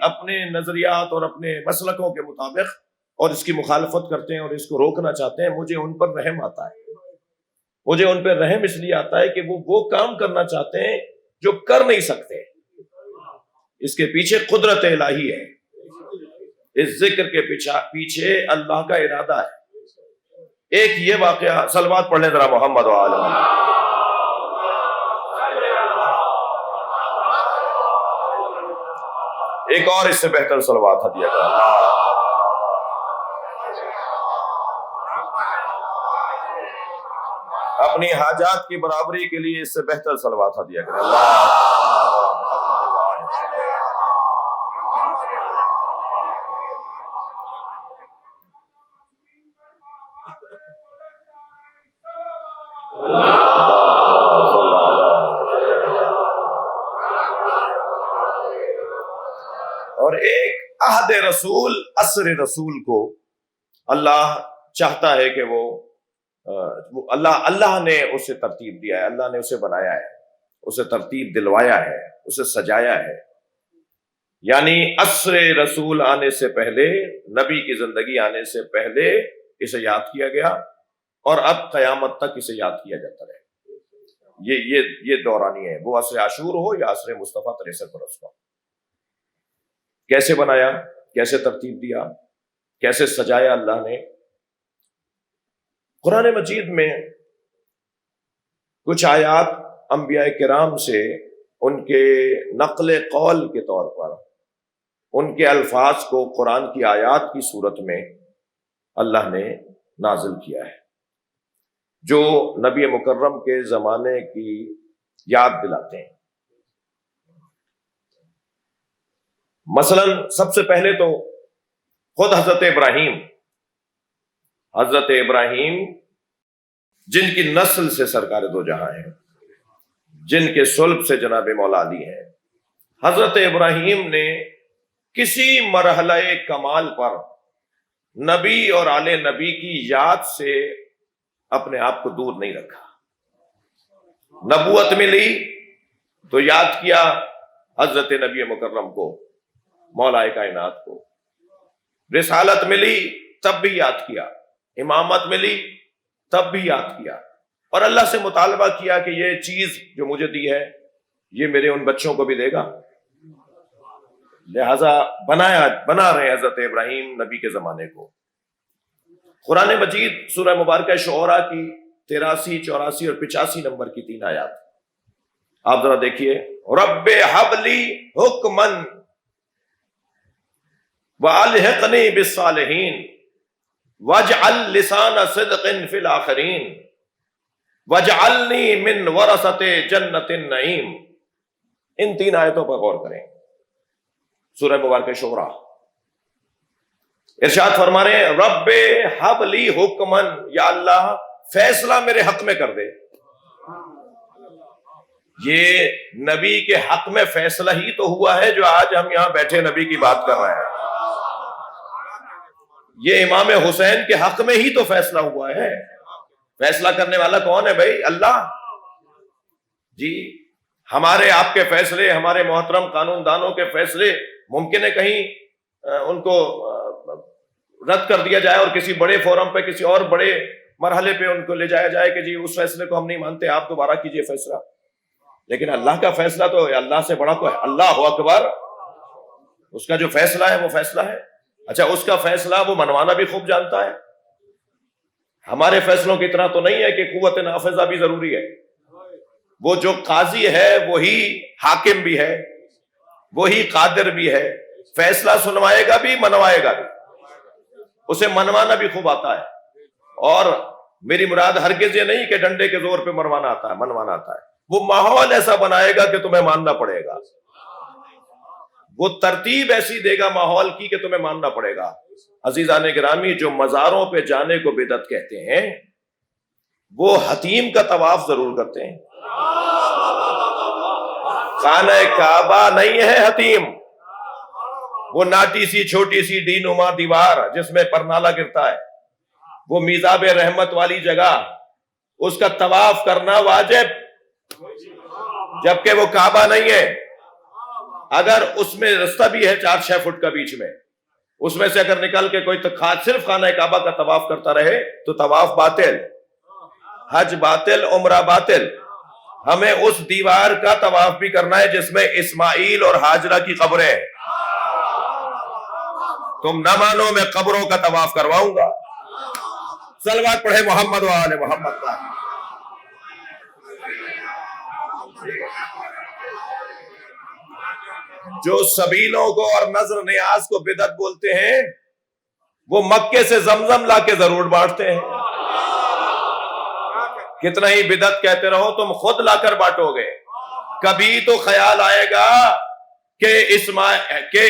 اپنے نظریات اور اپنے مسلکوں کے مطابق، اور اس کی مخالفت کرتے ہیں اور اس کو روکنا چاہتے ہیں، مجھے ان پر رحم آتا ہے. مجھے ان پہ رحم اس لیے آتا ہے کہ وہ کام کرنا چاہتے ہیں جو کر نہیں سکتے. اس کے پیچھے قدرت الہی ہے، اس ذکر کے پیچھے اللہ کا ارادہ ہے. ایک یہ واقعہ، صلوات پڑھ لیں ذرا محمد و آل محمد. ایک اور اس سے بہتر صلوات ہدیہ کریں. اپنی حاجات کی برابری کے لیے اس سے بہتر صلوات ہدیہ کریں. اور ایک عہد رسول، عصر رسول کو اللہ چاہتا ہے کہ وہ اللہ نے اسے ترتیب دیا ہے، اللہ نے اسے بنایا ہے، اسے ترتیب دلوایا ہے، اسے سجایا ہے. یعنی عصر رسول آنے سے پہلے، نبی کی زندگی آنے سے پہلے اسے یاد کیا گیا، اور اب قیامت تک اسے یاد کیا جاتا رہے. یہ دورانی ہے، وہ عصر عاشور ہو یا عصر مصطفیٰ 63 برس کا. کیسے بنایا، کیسے ترتیب دیا، کیسے سجایا اللہ نے. قرآن مجید میں کچھ آیات انبیاء کرام سے ان کے نقل قول کے طور پر ان کے الفاظ کو قرآن کی آیات کی صورت میں اللہ نے نازل کیا ہے، جو نبی مکرم کے زمانے کی یاد دلاتے ہیں. مثلا سب سے پہلے تو خود حضرت ابراہیم جن کی نسل سے سرکار دو جہاں ہیں، جن کے صلب سے جناب مولا علی ہیں، حضرت ابراہیم نے کسی مرحلہ کمال پر نبی اور آل نبی کی یاد سے اپنے آپ کو دور نہیں رکھا۔ نبوت ملی تو یاد کیا حضرت نبی مکرم کو، مولا کائنات کو۔ رسالت ملی تب بھی یاد کیا، امامت ملی تب بھی یاد کیا، اور اللہ سے مطالبہ کیا کہ یہ چیز جو مجھے دی ہے یہ میرے ان بچوں کو بھی دے گا۔ لہذا بنا رہے حضرت ابراہیم نبی کے زمانے کو۔ قرآن مجید سورہ مبارکہ شعراء کی 83، 84 اور 85 نمبر کی 3 آیات آپ ذرا دیکھیے۔ رب ہب لی حکما والحقنی بالصالحین واجعل لسان صدق فی الاخرین واجعلنی من ورثۃ جنۃ النعیم۔ ان 3 آیتوں پر غور کریں، سورہ مبارکہ شعراء۔ ارشاد فرما رہے ہیں رب ہب لی حکمن، یا اللہ فیصلہ میرے حق میں کر دے۔ یہ نبی کے حق میں فیصلہ ہی تو ہوا ہے جو آج ہم یہاں بیٹھے نبی کی بات کر رہے ہیں۔ یہ امام حسین کے حق میں ہی تو فیصلہ ہوا ہے۔ فیصلہ کرنے والا کون ہے بھائی؟ اللہ جی۔ ہمارے آپ کے فیصلے، ہمارے محترم قانون دانوں کے فیصلے ممکن ہے کہیں ان کو رد کر دیا جائے اور کسی بڑے فورم پہ، کسی اور بڑے مرحلے پہ ان کو لے جایا جائے کہ جی اس فیصلے کو ہم نہیں مانتے، آپ دوبارہ کیجئے فیصلہ۔ لیکن اللہ کا فیصلہ تو اللہ سے بڑا کوئی، اللہ اکبر، اس کا جو فیصلہ ہے وہ فیصلہ ہے۔ اچھا، اس کا فیصلہ وہ منوانا بھی خوب جانتا ہے۔ ہمارے فیصلوں کی طرح تو نہیں ہے کہ قوت نافذہ بھی ضروری ہے۔ وہ جو قاضی ہے وہی حاکم بھی ہے، وہی قادر بھی ہے، فیصلہ سنوائے گا بھی، منوائے گا بھی، اسے منوانا بھی خوب آتا ہے۔ اور میری مراد ہرگز یہ نہیں کہ ڈنڈے کے زور پہ منوانا آتا ہے، منوانا آتا ہے۔ وہ ماحول ایسا بنائے گا کہ تمہیں ماننا پڑے گا، وہ ترتیب ایسی دے گا ماحول کی کہ تمہیں ماننا پڑے گا۔ عزیزان گرامی، جو مزاروں پہ جانے کو بدعت کہتے ہیں وہ حتیم کا طواف ضرور کرتے ہیں، خانہ کعبہ نہیں ہے حتیم، وہ ناٹی سی چھوٹی سی ڈی نما دیوار جس میں پرنالہ گرتا ہے، وہ میزاب رحمت والی جگہ، اس کا طواف کرنا واجب، جبکہ وہ کعبہ نہیں ہے۔ اگر اس میں رستہ بھی ہے 4-6 فٹ کا بیچ میں، اس میں سے اگر نکل کے کوئی صرف خانہ کعبہ کا طواف کرتا رہے تو طواف باطل، حج باطل، عمرہ باطل۔ ہمیں اس دیوار کا طواف بھی کرنا ہے جس میں اسماعیل اور ہاجرہ کی قبریں ہیں۔ تم نہ مانو، میں قبروں کا طواف کرواؤں گا۔ صلوات پڑھے محمد و آل محمد کا۔ جو سبیلوں کو اور نظر نیاز کو بدعت بولتے ہیں وہ مکے سے زمزم لا کے ضرور بانٹتے ہیں۔ کتنا ہی بدعت کہتے رہو، تم خود لا کر بانٹو گے۔ کبھی تو خیال آئے گا کہ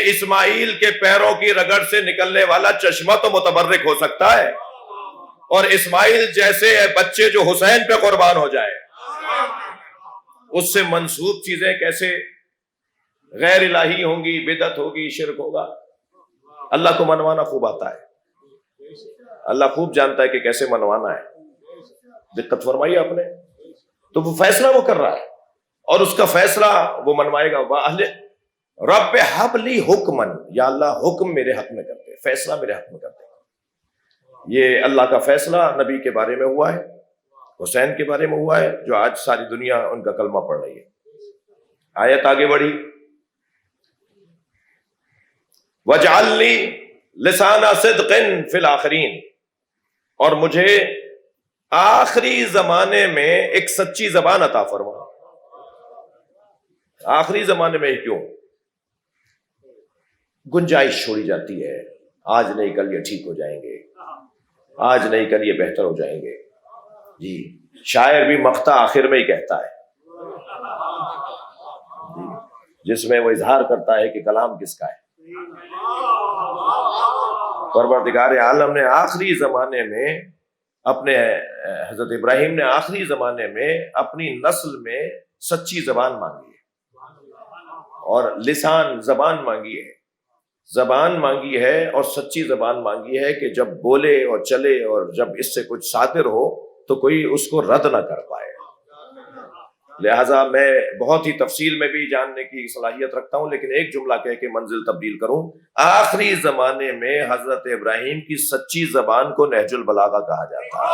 اسماعیل کے پیروں کی رگڑ سے نکلنے والا چشمہ تو متبرک ہو سکتا ہے، اور اسماعیل جیسے بچے جو حسین پہ قربان ہو جائے، اس سے منسوب چیزیں کیسے غیر الہی ہوں گی، بدعت ہوگی، شرک ہوگا۔ اللہ کو منوانا خوب آتا ہے، اللہ خوب جانتا ہے کہ کیسے منوانا ہے۔ دقت فرمائی آپ نے؟ تو وہ فیصلہ وہ کر رہا ہے اور اس کا فیصلہ وہ منوائے گا۔ رب ہب لی حکمن، یا اللہ حکم میرے حق میں کرتے، فیصلہ میرے حق میں کرتے۔ یہ اللہ کا فیصلہ نبی کے بارے میں ہوا ہے، حسین کے بارے میں ہوا ہے، جو آج ساری دنیا ان کا کلمہ پڑھ رہی ہے۔ آیت آگے بڑھی، وَاجْعَلْ لِي لِسَانَ صِدْقٍ فِي الْآخِرِينَ، اور مجھے آخری زمانے میں ایک سچی زبان عطا فرما۔ آخری زمانے میں کیوں؟ گنجائش چھوڑی جاتی ہے، آج نہیں کل یہ ٹھیک ہو جائیں گے، آج نہیں کل یہ بہتر ہو جائیں گے۔ جی، شاعر بھی مقطع آخر میں ہی کہتا ہے، جس میں وہ اظہار کرتا ہے کہ کلام کس کا ہے۔ پروردگار عالم نے آخری زمانے میں اپنے حضرت ابراہیم نے آخری زمانے میں اپنی نسل میں سچی زبان مانگی ہے اور لسان زبان مانگی ہے۔ زبان مانگی ہے اور سچی زبان مانگی ہے کہ جب بولے اور چلے اور جب اس سے کچھ صادر ہو تو کوئی اس کو رد نہ کر پائے. لہٰذا میں بہت ہی تفصیل میں بھی جاننے کی صلاحیت رکھتا ہوں، لیکن ایک جملہ کہہ کے منزل تبدیل کروں. آخری زمانے میں حضرت ابراہیم کی سچی زبان کو نہج البلاغہ کہا جاتا ہے.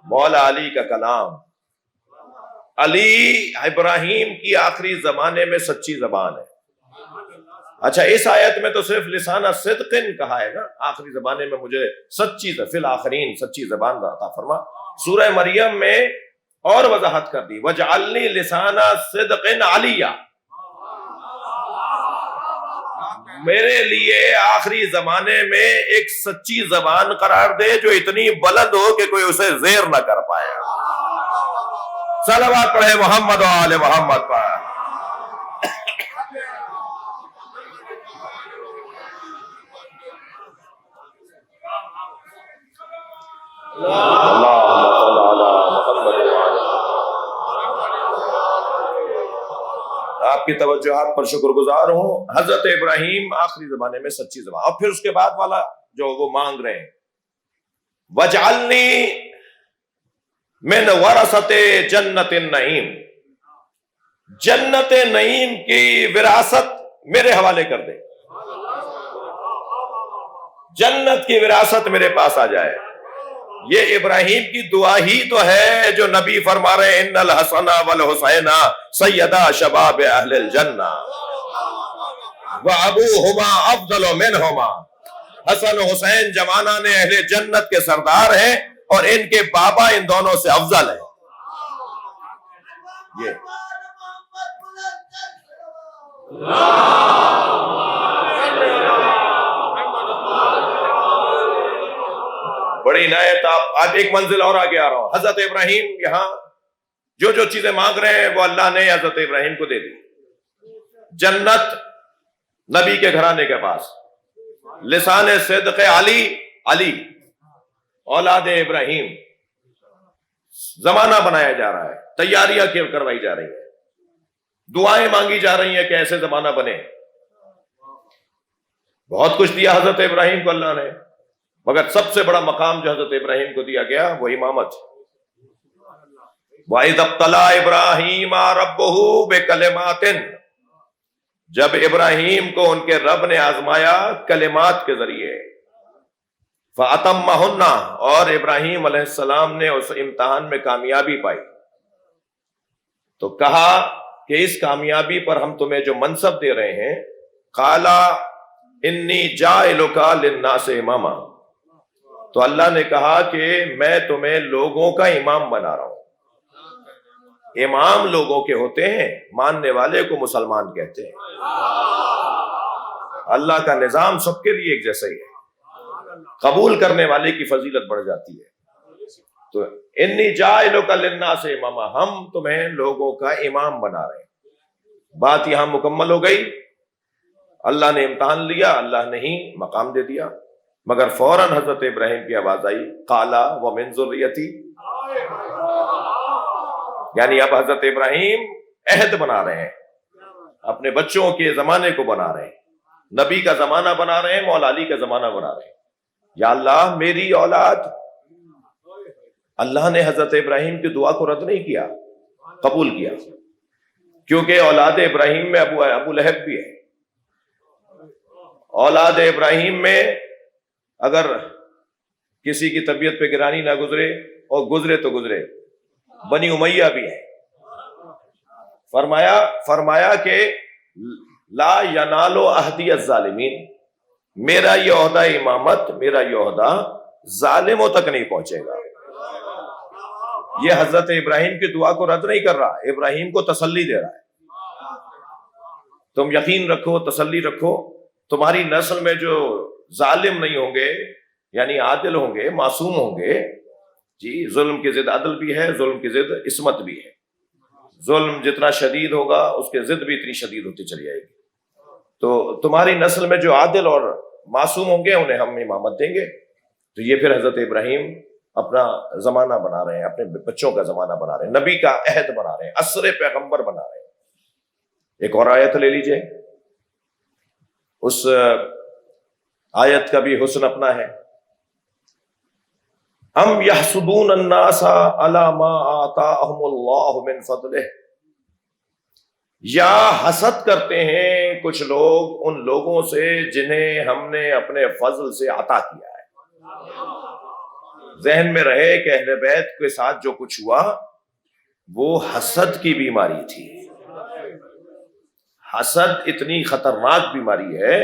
مولا علی کا کلام، علی ابراہیم کی آخری زمانے میں سچی زبان ہے. اچھا، اس آیت میں تو صرف لسان صدق کہا ہے نا، آخری زمانے میں مجھے سچی فی الآخرین سچی زبان عطا فرما. سورہ مریم میں اور وضاحت کر دی، وجعلنی لسان صدق علیہ، میرے لیے آخری زمانے میں ایک سچی زبان قرار دے جو اتنی بلند ہو کہ کوئی اسے زیر نہ کر پائے. صلوات پڑھے محمد و آل محمد پر. آپ کی توجہات پر شکر گزار ہوں. حضرت ابراہیم آخری زمانے میں سچی زبان، اور پھر اس کے بعد والا جو وہ مانگ رہے ہیں، وجعلنی من ورثۃ جنت النعیم، جنت نعیم کی وراثت میرے حوالے کر دے، جنت کی وراثت میرے پاس آ جائے. یہ ابراہیم کی دعا ہی تو ہے جو نبی فرما رہے ہیں ان الحسن والحسین سیدا شباب اہل الجنہ وابوہما افضل منہما. حسن و حسین جوانان اہل جنت کے سردار ہیں اور ان کے بابا ان دونوں سے افضل ہیں. یہ بڑی عنایت. آپ ایک منزل اور آگے آ رہا ہوں. حضرت ابراہیم یہاں جو جو چیزیں مانگ رہے ہیں وہ اللہ نے حضرت ابراہیم کو دے دی. جنت نبی کے گھرانے کے پاس، لسان صدق علی، علی اولاد ابراہیم، زمانہ بنایا جا رہا ہے، تیاریاں کروائی جا رہی ہیں، دعائیں مانگی جا رہی ہیں کہ ایسے زمانہ بنے. بہت کچھ دیا حضرت ابراہیم کو اللہ نے، مگر سب سے بڑا مقام جو حضرت ابراہیم کو دیا گیا وہ امامت. وَإِذَ ابْتَلَىٰ إِبْرَاهِيمَ رَبُّهُ بِكَلِمَاتٍ، جب ابراہیم کو ان کے رب نے آزمایا کلمات کے ذریعے، فَأَتَمَّهُنَّ، اور ابراہیم علیہ السلام نے اس امتحان میں کامیابی پائی. تو کہا کہ اس کامیابی پر ہم تمہیں جو منصب دے رہے ہیں، قَالَ إِنِّي جَاعِلُكَ لِلنَّاسِ إِمَامًا، تو اللہ نے کہا کہ میں تمہیں لوگوں کا امام بنا رہا ہوں. امام لوگوں کے ہوتے ہیں، ماننے والے کو مسلمان کہتے ہیں. اللہ کا نظام سب کے لیے ایک جیسا ہی ہے، قبول کرنے والے کی فضیلت بڑھ جاتی ہے. تو انی جاعلک للناس اماما، ہم تمہیں لوگوں کا امام بنا رہے ہیں. بات یہاں مکمل ہو گئی. اللہ نے امتحان لیا، اللہ نے ہی مقام دے دیا. مگر فوراً حضرت ابراہیم کی آواز آئی، قالا ومن ذریتی، یعنی اب حضرت ابراہیم عہد بنا رہے ہیں، اپنے بچوں کے زمانے کو بنا رہے ہیں، نبی کا زمانہ بنا رہے ہیں، مولا علی کا زمانہ بنا رہے ہیں. یا اللہ میری اولاد. اللہ نے حضرت ابراہیم کی دعا کو رد نہیں کیا، قبول کیا، کیونکہ اولاد ابراہیم میں ابو لہب بھی ہے. اولاد ابراہیم میں اگر کسی کی طبیعت پہ گرانی نہ گزرے اور گزرے تو گزرے، بنی امیہ بھی ہے. فرمایا کہ لا ینال عہدی الظالمین، میرا یہ عہدہ امامت، میرا یہ عہدہ ظالموں تک نہیں پہنچے گا. یہ حضرت ابراہیم کی دعا کو رد نہیں کر رہا، ابراہیم کو تسلی دے رہا ہے. تم یقین رکھو، تسلی رکھو، تمہاری نسل میں جو ظالم نہیں ہوں گے، یعنی عادل ہوں گے، معصوم ہوں گے. جی، ظلم کی ضد عدل بھی ہے، ظلم کی ضد عصمت بھی ہے. ظلم جتنا شدید ہوگا اس کے ضد بھی اتنی شدید ہوتی چلی جائے گی. تو تمہاری نسل میں جو عادل اور معصوم ہوں گے انہیں ہم امامت دیں گے. تو یہ پھر حضرت ابراہیم اپنا زمانہ بنا رہے ہیں، اپنے بچوں کا زمانہ بنا رہے ہیں، نبی کا عہد بنا رہے ہیں، عصر پیغمبر بنا رہے ہیں۔ ایک اور آیت لے لیجئے، اس آیت کا بھی حسن اپنا ہے۔ ام یحسدون الناس علی ما آتاہم اللہ من فضلہ، یا حسد کرتے ہیں کچھ لوگ ان لوگوں سے جنہیں ہم نے اپنے فضل سے عطا کیا ہے۔ ذہن میں رہے کہ اہل بیت کے ساتھ جو کچھ ہوا وہ حسد کی بیماری تھی۔ حسد اتنی خطرناک بیماری ہے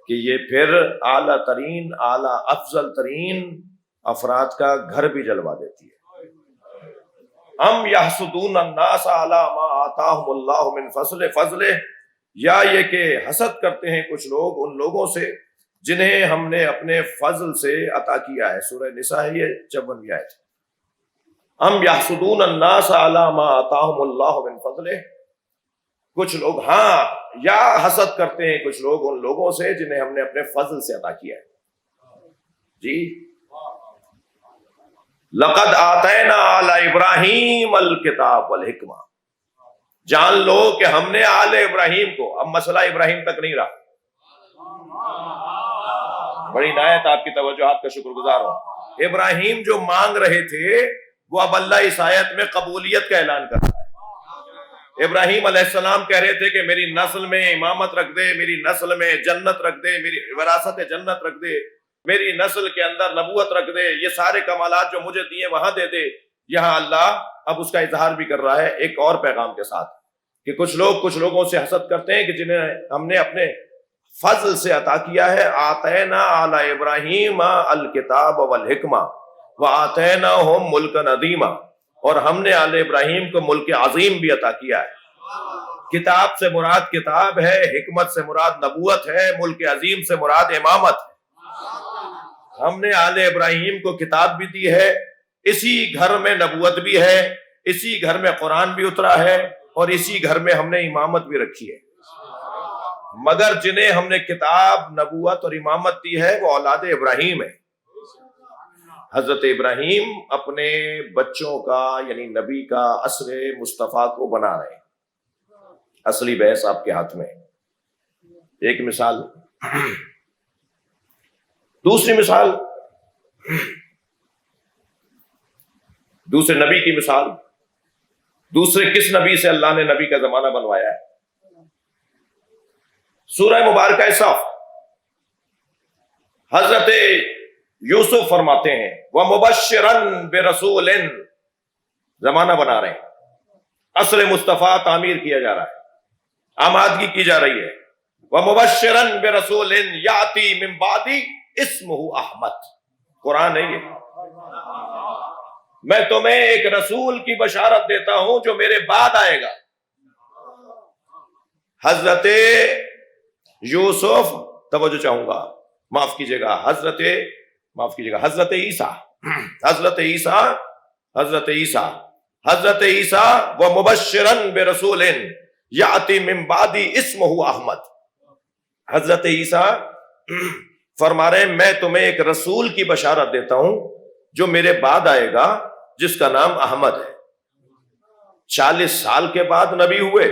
کہ یہ پھر اعلیٰ ترین، اعلیٰ افضل ترین افراد کا گھر بھی جلوا دیتی ہے۔ ام یحسدون الناس علی ما آتاہم اللہ من فضلہ، یا یہ کہ حسد کرتے ہیں کچھ لوگ ان لوگوں سے جنہیں ہم نے اپنے فضل سے عطا کیا ہے۔ سورہ نساء ہے یہ 54ویں آیت۔ ام یحسدون الناس علی ما آتاہم اللہ من فضلہ، کچھ لوگ ہاں یا حسد کرتے ہیں کچھ لوگ ان لوگوں سے جنہیں ہم نے اپنے فضل سے عطا کیا ہے۔ جی لقد آتینا آل ابراہیم الکتاب والحکمہ، جان لو کہ ہم نے آل ابراہیم کو، اب مسئلہ ابراہیم تک نہیں رہا۔ بڑی عنایت، آپ کی توجہات کا شکر گزار ہوں۔ ابراہیم جو مانگ رہے تھے وہ اب اللہ اس آیت میں قبولیت کا اعلان کر رہا ہے۔ ابراہیم علیہ السلام کہہ رہے تھے کہ میری نسل میں امامت رکھ دے، میری نسل میں جنت رکھ دے، میری وراثت جنت رکھ دے، میری نسل کے اندر نبوت رکھ دے، یہ سارے کمالات جو مجھے دیے وہاں دے دے۔ یہاں اللہ اب اس کا اظہار بھی کر رہا ہے ایک اور پیغام کے ساتھ کہ کچھ لوگوں سے حسد کرتے ہیں کہ جنہیں ہم نے اپنے فضل سے عطا کیا ہے۔ آتینا آل ابراہیم الکتاب والحکمہ وآتیناہم ملکا عظیما، اور ہم نے آل ابراہیم کو ملک عظیم بھی عطا کیا ہے۔ کتاب سے مراد کتاب ہے، حکمت سے مراد نبوت ہے، ملک عظیم سے مراد امامت ہے۔ ہم نے آل ابراہیم کو کتاب بھی دی ہے، اسی گھر میں نبوت بھی ہے، اسی گھر میں قرآن بھی اترا ہے، اور اسی گھر میں ہم نے امامت بھی رکھی ہے۔ مگر جنہیں ہم نے کتاب، نبوت اور امامت دی ہے وہ اولاد ابراہیم ہے۔ حضرت ابراہیم اپنے بچوں کا یعنی نبی کا عصر مصطفیٰ کو بنا رہے ہیں۔ اصلی بحث آپ کے ہاتھ میں ہے۔ ایک مثال، دوسری مثال، دوسرے نبی کی مثال، دوسرے کس نبی سے اللہ نے نبی کا زمانہ بنوایا ہے؟ سورہ مبارکہ صف، حضرت یوسف فرماتے ہیں وَمُبَشِّرًا بِرَسُولٍ، زمانہ بنا رہے ہیں، عصر مصطفیٰ تعمیر کیا جا رہا ہے، آمادگی کی جا رہی ہے۔ وَمُبَشِّرًا بِرَسُولٍ يَأْتِي مِن بَعْدِي اسمہ احمد، قرآن ہے یہ۔ میں تمہیں ایک رسول کی بشارت دیتا ہوں جو میرے بعد آئے گا۔ حضرت یوسف، توجہ چاہوں گا، معاف کیجئے گا، حضرت عیسیٰ وَمُبَشِّرًا بِرَسُولٍ یَأْتِی مِن بَعْدِی اسمہ احمد۔ حضرت عیسیٰ فرما رہے ہیں میں تمہیں ایک رسول کی بشارت دیتا ہوں جو میرے بعد آئے گا جس کا نام احمد ہے۔ 40 سال کے بعد نبی ہوئے۔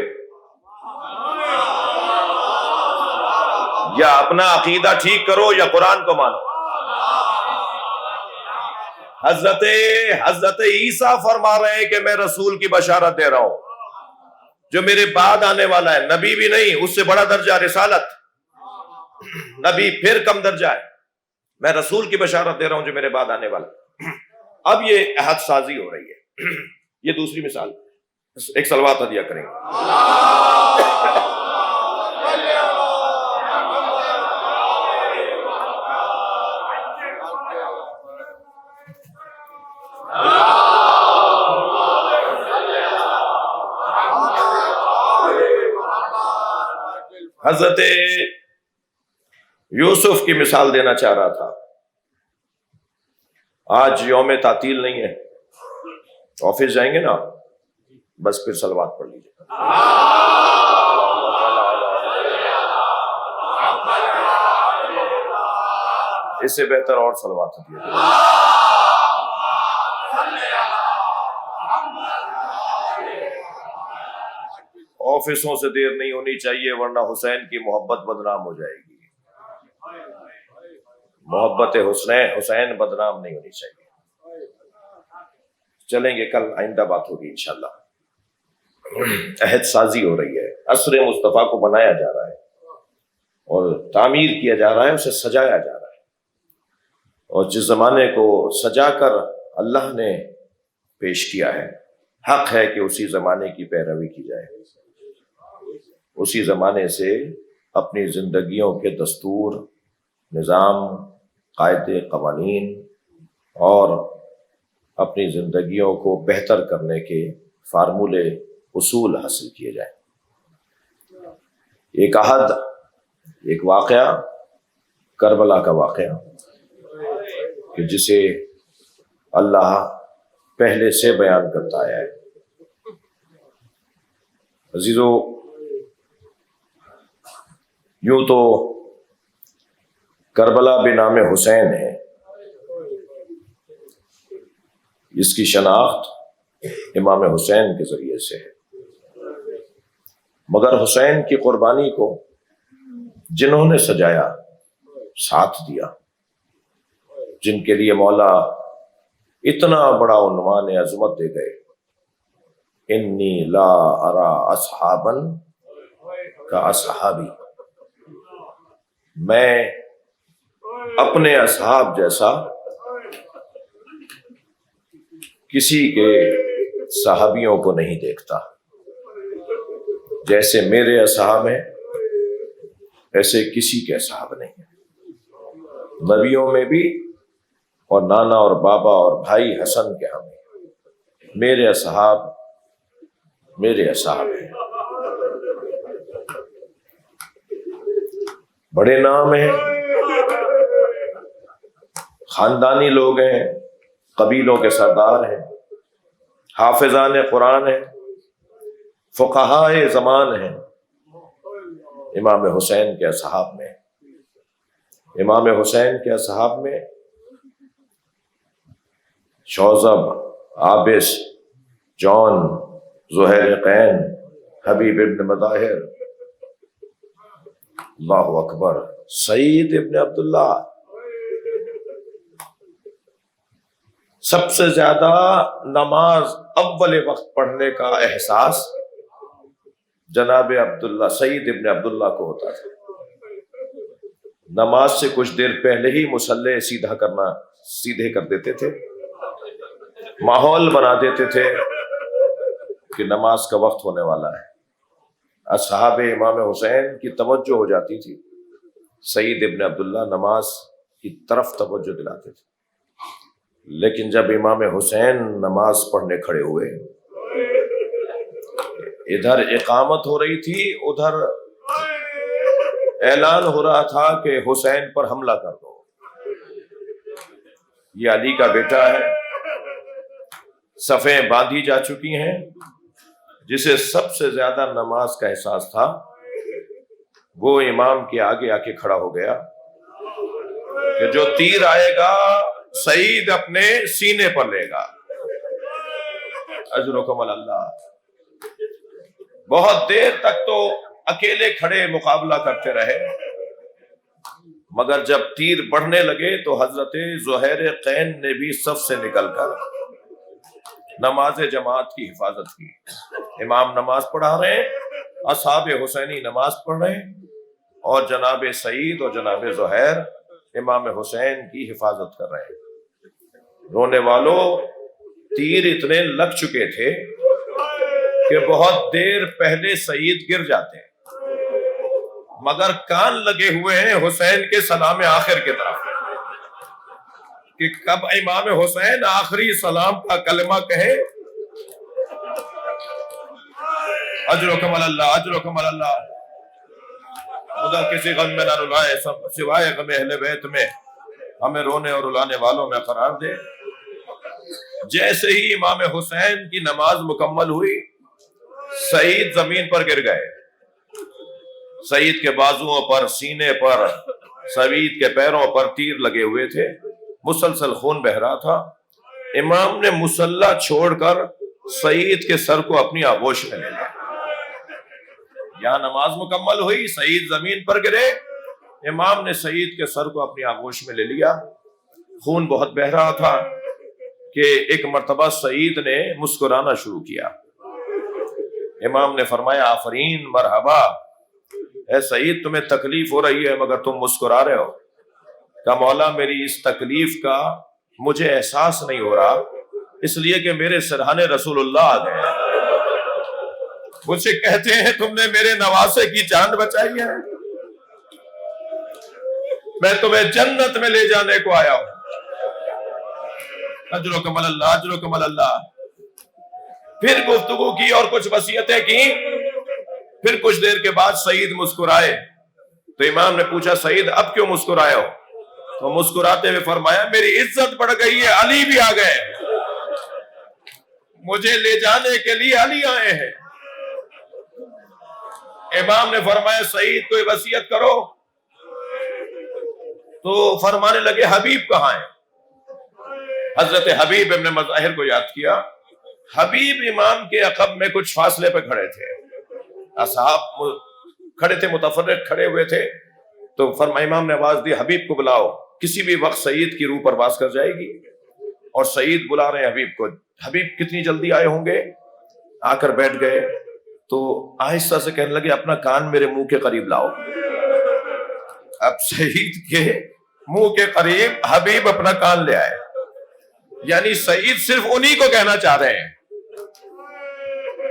یا اپنا عقیدہ ٹھیک کرو یا قرآن کو مانو۔ حضرت عیسیٰ فرما رہے ہیں کہ میں رسول کی بشارت دے رہا ہوں جو میرے بعد آنے والا ہے، نبی بھی نہیں، اس سے بڑا درجہ رسالت، نبی پھر کم درجہ ہے، میں رسول کی بشارت دے رہا ہوں جو میرے بعد آنے والا۔ اب یہ عہد سازی ہو رہی ہے۔ یہ دوسری مثال، ایک صلوات ہدیہ کریں گے۔ حضرت یوسف کی مثال دینا چاہ رہا تھا۔ آج یوم تعطیل نہیں ہے، آفس جائیں گے نا، بس پھر صلوات پڑھ لیجیے۔ اس سے بہتر اور صلوات ہوتی ہے۔ آفسوں سے دیر نہیں ہونی چاہیے ورنہ حسین کی محبت بدنام ہو جائے گی. محبت حسین بدنام نہیں ہونی چاہیے. چلیں گے کل آئندہ بات ہوگی انشاءاللہ. عہد سازی ہو رہی ہے، عصر مصطفیٰ کو بنایا جا رہا ہے اور تعمیر کیا جا رہا ہے، اسے سجایا جا رہا ہے. اور جس زمانے کو سجا کر اللہ نے پیش کیا ہے، حق ہے کہ اسی زمانے کی پیروی کی جائے، اسی زمانے سے اپنی زندگیوں کے دستور، نظام، قاعدے، قوانین اور اپنی زندگیوں کو بہتر کرنے کے فارمولے، اصول حاصل کیے جائیں. ایک عہد، ایک واقعہ، کربلا کا واقعہ کہ جسے اللہ پہلے سے بیان کرتا آیا ہے. عزیزو، یوں تو کربلا بنام حسین ہے، اس کی شناخت امام حسین کے ذریعے سے ہے، مگر حسین کی قربانی کو جنہوں نے سجایا، ساتھ دیا، جن کے لیے مولا اتنا بڑا عنوان عظمت دے گئے، انی لا ارا اصحابا کا اصحابی، میں اپنے اصحاب جیسا کسی کے صحابیوں کو نہیں دیکھتا. جیسے میرے اصحاب ہیں ایسے کسی کے اصحاب نہیں ہیں. نبیوں میں بھی اور نانا اور بابا اور بھائی حسن کے ہم ہیں. میرے اصحاب ہیں. بڑے نام ہیں، خاندانی لوگ ہیں، قبیلوں کے سردار ہیں، حافظان قرآن ہیں، فقہائے زمان ہیں. امام حسین کے اصحاب میں شوذب، عابس، جون، زہیر قین، حبیب ابن مظاہر، اللہ اکبر، سعید ابن عبداللہ. سب سے زیادہ نماز اول وقت پڑھنے کا احساس جناب عبداللہ، سعید ابن عبداللہ کو ہوتا تھا. نماز سے کچھ دیر پہلے ہی مصلی سیدھے کر دیتے تھے، ماحول بنا دیتے تھے کہ نماز کا وقت ہونے والا ہے. اصحاب امام حسین کی توجہ ہو جاتی تھی، سعید ابن عبداللہ نماز کی طرف توجہ دلاتے تھے. لیکن جب امام حسین نماز پڑھنے کھڑے ہوئے، ادھر اقامت ہو رہی تھی، ادھر اعلان ہو رہا تھا کہ حسین پر حملہ کر دو، یہ علی کا بیٹا ہے. صفیں باندھی جا چکی ہیں. جسے سب سے زیادہ نماز کا احساس تھا وہ امام کے آگے آ کے کھڑا ہو گیا کہ جو تیر آئے گا سعید اپنے سینے پر لے گا. اجرکم اللہ. بہت دیر تک تو اکیلے کھڑے مقابلہ کرتے رہے، مگر جب تیر بڑھنے لگے تو حضرت زہیر قین نے بھی صف سے نکل کر نماز جماعت کی حفاظت کی. امام نماز پڑھا رہے ہیں، اصحاب حسینی نماز پڑھ رہے ہیں، اور جناب سعید اور جناب زہیر امام حسین کی حفاظت کر رہے ہیں. رونے والوں، تیر اتنے لگ چکے تھے کہ بہت دیر پہلے سعید گر جاتے ہیں، مگر کان لگے ہوئے ہیں حسین کے سلام آخر کی طرف کہ کب امام حسین آخری سلام کا کلمہ کہے. اجرکم اللہ، اجرکم اللہ. خدا کسی غم میں نہ رلائے سوائے غم اہل بیت میں، ہمیں رونے اور رلانے والوں میں قرار دے. جیسے ہی امام حسین کی نماز مکمل ہوئی، سعید زمین پر گر گئے. سعید کے بازوؤں پر، سینے پر، سعید کے پیروں پر تیر لگے ہوئے تھے، مسلسل خون بہ رہا تھا. امام نے مصلی چھوڑ کر سعید کے سر کو اپنی آغوش میں لے لیا. یہاں نماز مکمل ہوئی، سعید زمین پر گرے، امام نے سعید کے سر کو اپنی آغوش میں لے لیا. خون بہت بہہ رہا تھا کہ ایک مرتبہ سعید نے مسکرانا شروع کیا. امام نے فرمایا آفرین، مرحبا، اے سعید تمہیں تکلیف ہو رہی ہے مگر تم مسکرا رہے ہو. کہ مولا میری اس تکلیف کا مجھے احساس نہیں ہو رہا، اس لیے کہ میرے سرحانے رسول اللہ آ گئے. مجھ سے کہتے ہیں تم نے میرے نواسے کی جان بچائی ہے، میں تمہیں جنت میں لے جانے کو آیا ہوں. اجرکم اللہ، اجرکم اللہ. پھر گفتگو کی اور کچھ وصیتیں کی. پھر کچھ دیر کے بعد سعید مسکرائے تو امام نے پوچھا سعید اب کیوں مسکرائے ہو؟ تو مسکراتے ہوئے فرمایا میری عزت بڑھ گئی ہے، علی بھی آ گئے، مجھے لے جانے کے لیے علی آئے ہیں. امام نے فرمایا سعید کوئی وصیت کرو. تو فرمانے لگے حبیب کہاں ہے؟ حضرت حبیب ابن مظاہر کو یاد کیا. حبیب امام کے عقب میں کچھ فاصلے پہ کھڑے تھے، اصحاب کھڑے تھے، متفرق کھڑے ہوئے تھے. تو فرمایا امام نے آواز دی حبیب کو بلاؤ، کسی بھی وقت سعید کی روح پرواز کر جائے گی. اور سعید بلا رہے ہیں حبیب کو. حبیب کتنی جلدی آئے ہوں گے. آ کر بیٹھ گئے تو آہستہ سے کہنے لگے اپنا کان میرے منہ کے قریب لاؤ. اب سعید کے منہ کے قریب حبیب اپنا کان لے آئے، یعنی سعید صرف انہی کو کہنا چاہ رہے ہیں،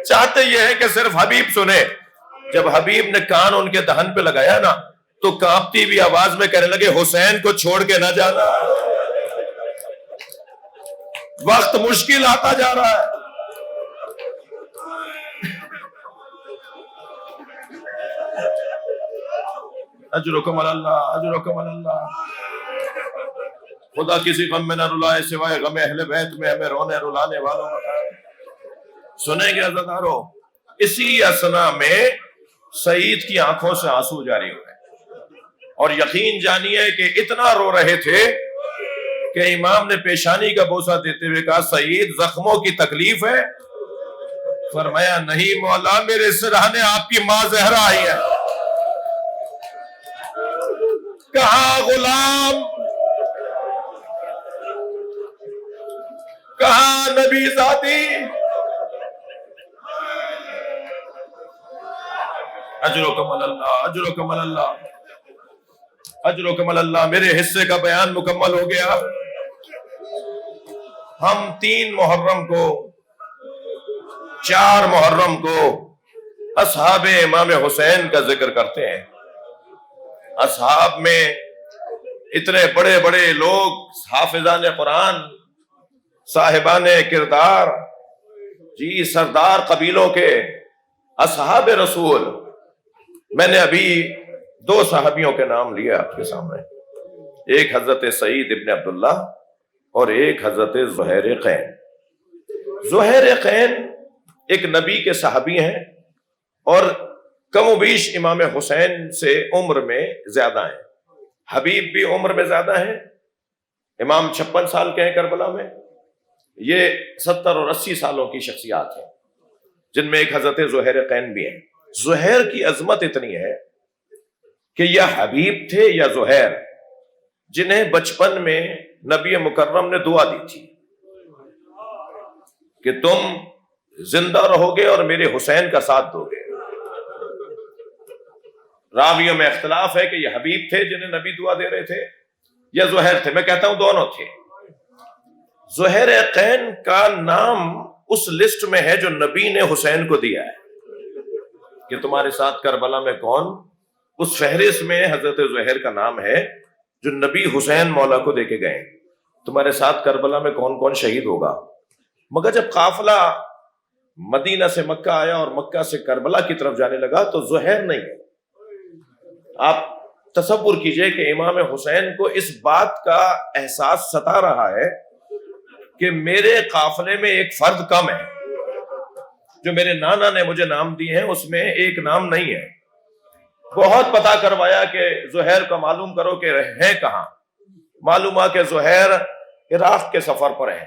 چاہتے یہ ہے کہ صرف حبیب سنے. جب حبیب نے کان ان کے دہن پہ لگایا نا تو کانپتی بھی آواز میں کہنے لگے حسین کو چھوڑ کے نہ جانا، وقت مشکل آتا جا رہا ہے. اجرکم اللہ، اجرکم اللہ. خدا کسی غم میں نہ رلائے سوائے غم اہل بیت میں، ہمیں رونے رلانے والوں بتائے. سنیں گے عزیزانو، اسی اثنا میں سعید کی آنکھوں سے آنسو جاری ہوئے اور یقین جانیے کہ اتنا رو رہے تھے کہ امام نے پیشانی کا بوسہ دیتے ہوئے کہا سعید زخموں کی تکلیف ہے؟ فرمایا نہیں مولا، میرے سرحانے آپ کی ماں زہرا آئی ہے. کہاں غلام، کہاں نبی ذاتی. اجرکم اللہ، اجرکم اللہ، اجرکم اللہ. میرے حصے کا بیان مکمل ہو گیا. ہم 3 محرم کو، 4 محرم کو اصحاب امام حسین کا ذکر کرتے ہیں. اصحاب میں اتنے بڑے بڑے لوگ، حافظان قرآن، صاحبان کردار، جی سردار قبیلوں کے اصحاب رسول. میں نے ابھی 2 صحابیوں کے نام لیے آپ کے سامنے، ایک حضرت سعید ابن عبداللہ اور ایک حضرت زہیر قین. زہیر قین ایک نبی کے صحابی ہیں اور کم و بیش امام حسین سے عمر میں زیادہ ہیں. حبیب بھی عمر میں زیادہ ہیں. امام 56 سال کے ہیں کربلا میں، یہ 70 اور 80 سالوں کی شخصیات ہیں جن میں ایک حضرت زہیر قین بھی ہیں. زہیر کی عظمت اتنی ہے کہ یا حبیب تھے یا زہیر، جنہیں بچپن میں نبی مکرم نے دعا دی تھی کہ تم زندہ رہو گے اور میرے حسین کا ساتھ دو گے. راویوں میں اختلاف ہے کہ یہ حبیب تھے جنہیں نبی دعا دے رہے تھے یا زہیر تھے. میں کہتا ہوں دونوں تھے. زہیر قین کا نام اس لسٹ میں ہے جو نبی نے حسین کو دیا ہے کہ تمہارے ساتھ کربلا میں کون، اس فہرست میں حضرت زہیر کا نام ہے جو نبی حسین مولا کو دے کے گئے تمہارے ساتھ کربلا میں کون کون شہید ہوگا. مگر جب قافلہ مدینہ سے مکہ آیا اور مکہ سے کربلا کی طرف جانے لگا تو زہیر نہیں ہے. آپ تصور کیجئے کہ امام حسین کو اس بات کا احساس ستا رہا ہے کہ میرے قافلے میں ایک فرد کم ہے، جو میرے نانا نے مجھے نام دی ہیں اس میں ایک نام نہیں ہے. بہت پتہ کروایا کہ زہیر کا معلوم کرو کہ ہے کہاں. معلوم ہوا کہ زہیر عراق کے سفر پر ہیں.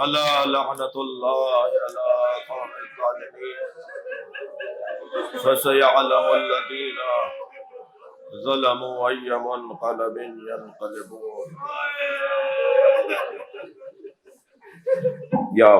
الا لعنت اللہ علی قوم الظالمین فسيعلم الذين ظلموا أي منقلب ينقلبون. یا